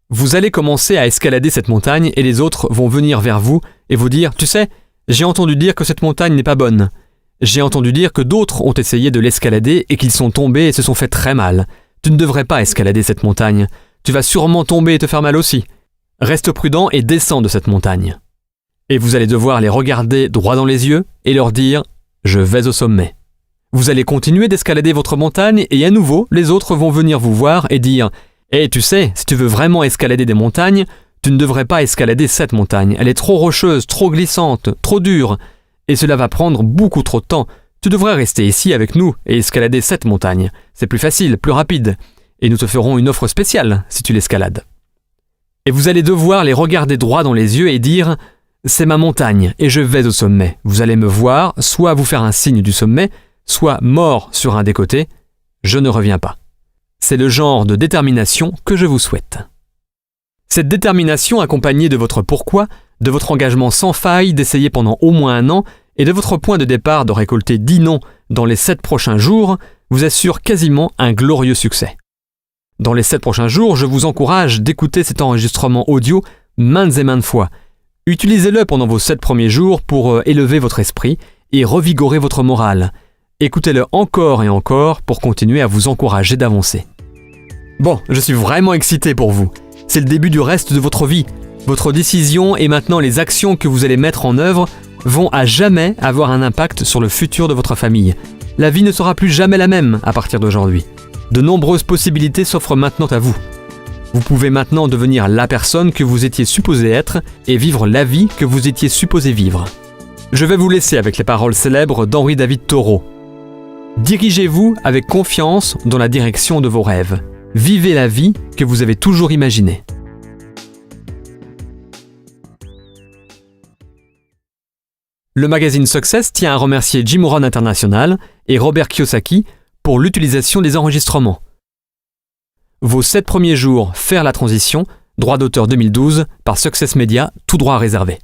Speaker 2: Vous allez commencer à escalader cette montagne et les autres vont venir vers vous et vous dire « Tu sais, j'ai entendu dire que cette montagne n'est pas bonne. J'ai entendu dire que d'autres ont essayé de l'escalader et qu'ils sont tombés et se sont fait très mal. Tu ne devrais pas escalader cette montagne. Tu vas sûrement tomber et te faire mal aussi. Reste prudent et descends de cette montagne. » Et vous allez devoir les regarder droit dans les yeux et leur dire « Je vais au sommet ». Vous allez continuer d'escalader votre montagne et à nouveau, les autres vont venir vous voir et dire « Et tu sais, si tu veux vraiment escalader des montagnes, tu ne devrais pas escalader cette montagne. Elle est trop rocheuse, trop glissante, trop dure. Et cela va prendre beaucoup trop de temps. Tu devrais rester ici avec nous et escalader cette montagne. C'est plus facile, plus rapide. Et nous te ferons une offre spéciale si tu l'escalades. » Et vous allez devoir les regarder droit dans les yeux et dire « C'est ma montagne et je vais au sommet. Vous allez me voir, soit vous faire un signe du sommet, soit mort sur un des côtés. Je ne reviens pas. » C'est le genre de détermination que je vous souhaite. Cette détermination accompagnée de votre pourquoi, de votre engagement sans faille d'essayer pendant au moins 1 an et de votre point de départ de récolter 10 non dans les 7 prochains jours vous assure quasiment un glorieux succès. Dans les 7 prochains jours, je vous encourage d'écouter cet enregistrement audio maintes et maintes fois. Utilisez-le pendant vos 7 premiers jours pour élever votre esprit et revigorer votre morale. Écoutez-le encore et encore pour continuer à vous encourager d'avancer. Bon, je suis vraiment excité pour vous. C'est le début du reste de votre vie. Votre décision et maintenant les actions que vous allez mettre en œuvre vont à jamais avoir un impact sur le futur de votre famille. La vie ne sera plus jamais la même à partir d'aujourd'hui. De nombreuses possibilités s'offrent maintenant à vous. Vous pouvez maintenant devenir la personne que vous étiez supposé être et vivre la vie que vous étiez supposé vivre. Je vais vous laisser avec les paroles célèbres d'Henri David Thoreau. Dirigez-vous avec confiance dans la direction de vos rêves. Vivez la vie que vous avez toujours imaginée. Le magazine Success tient à remercier Jim Rohn International et Robert Kiyosaki pour l'utilisation des enregistrements. Vos 7 premiers jours, faire la transition, droit d'auteur 2012 par Success Media, tout droit réservé.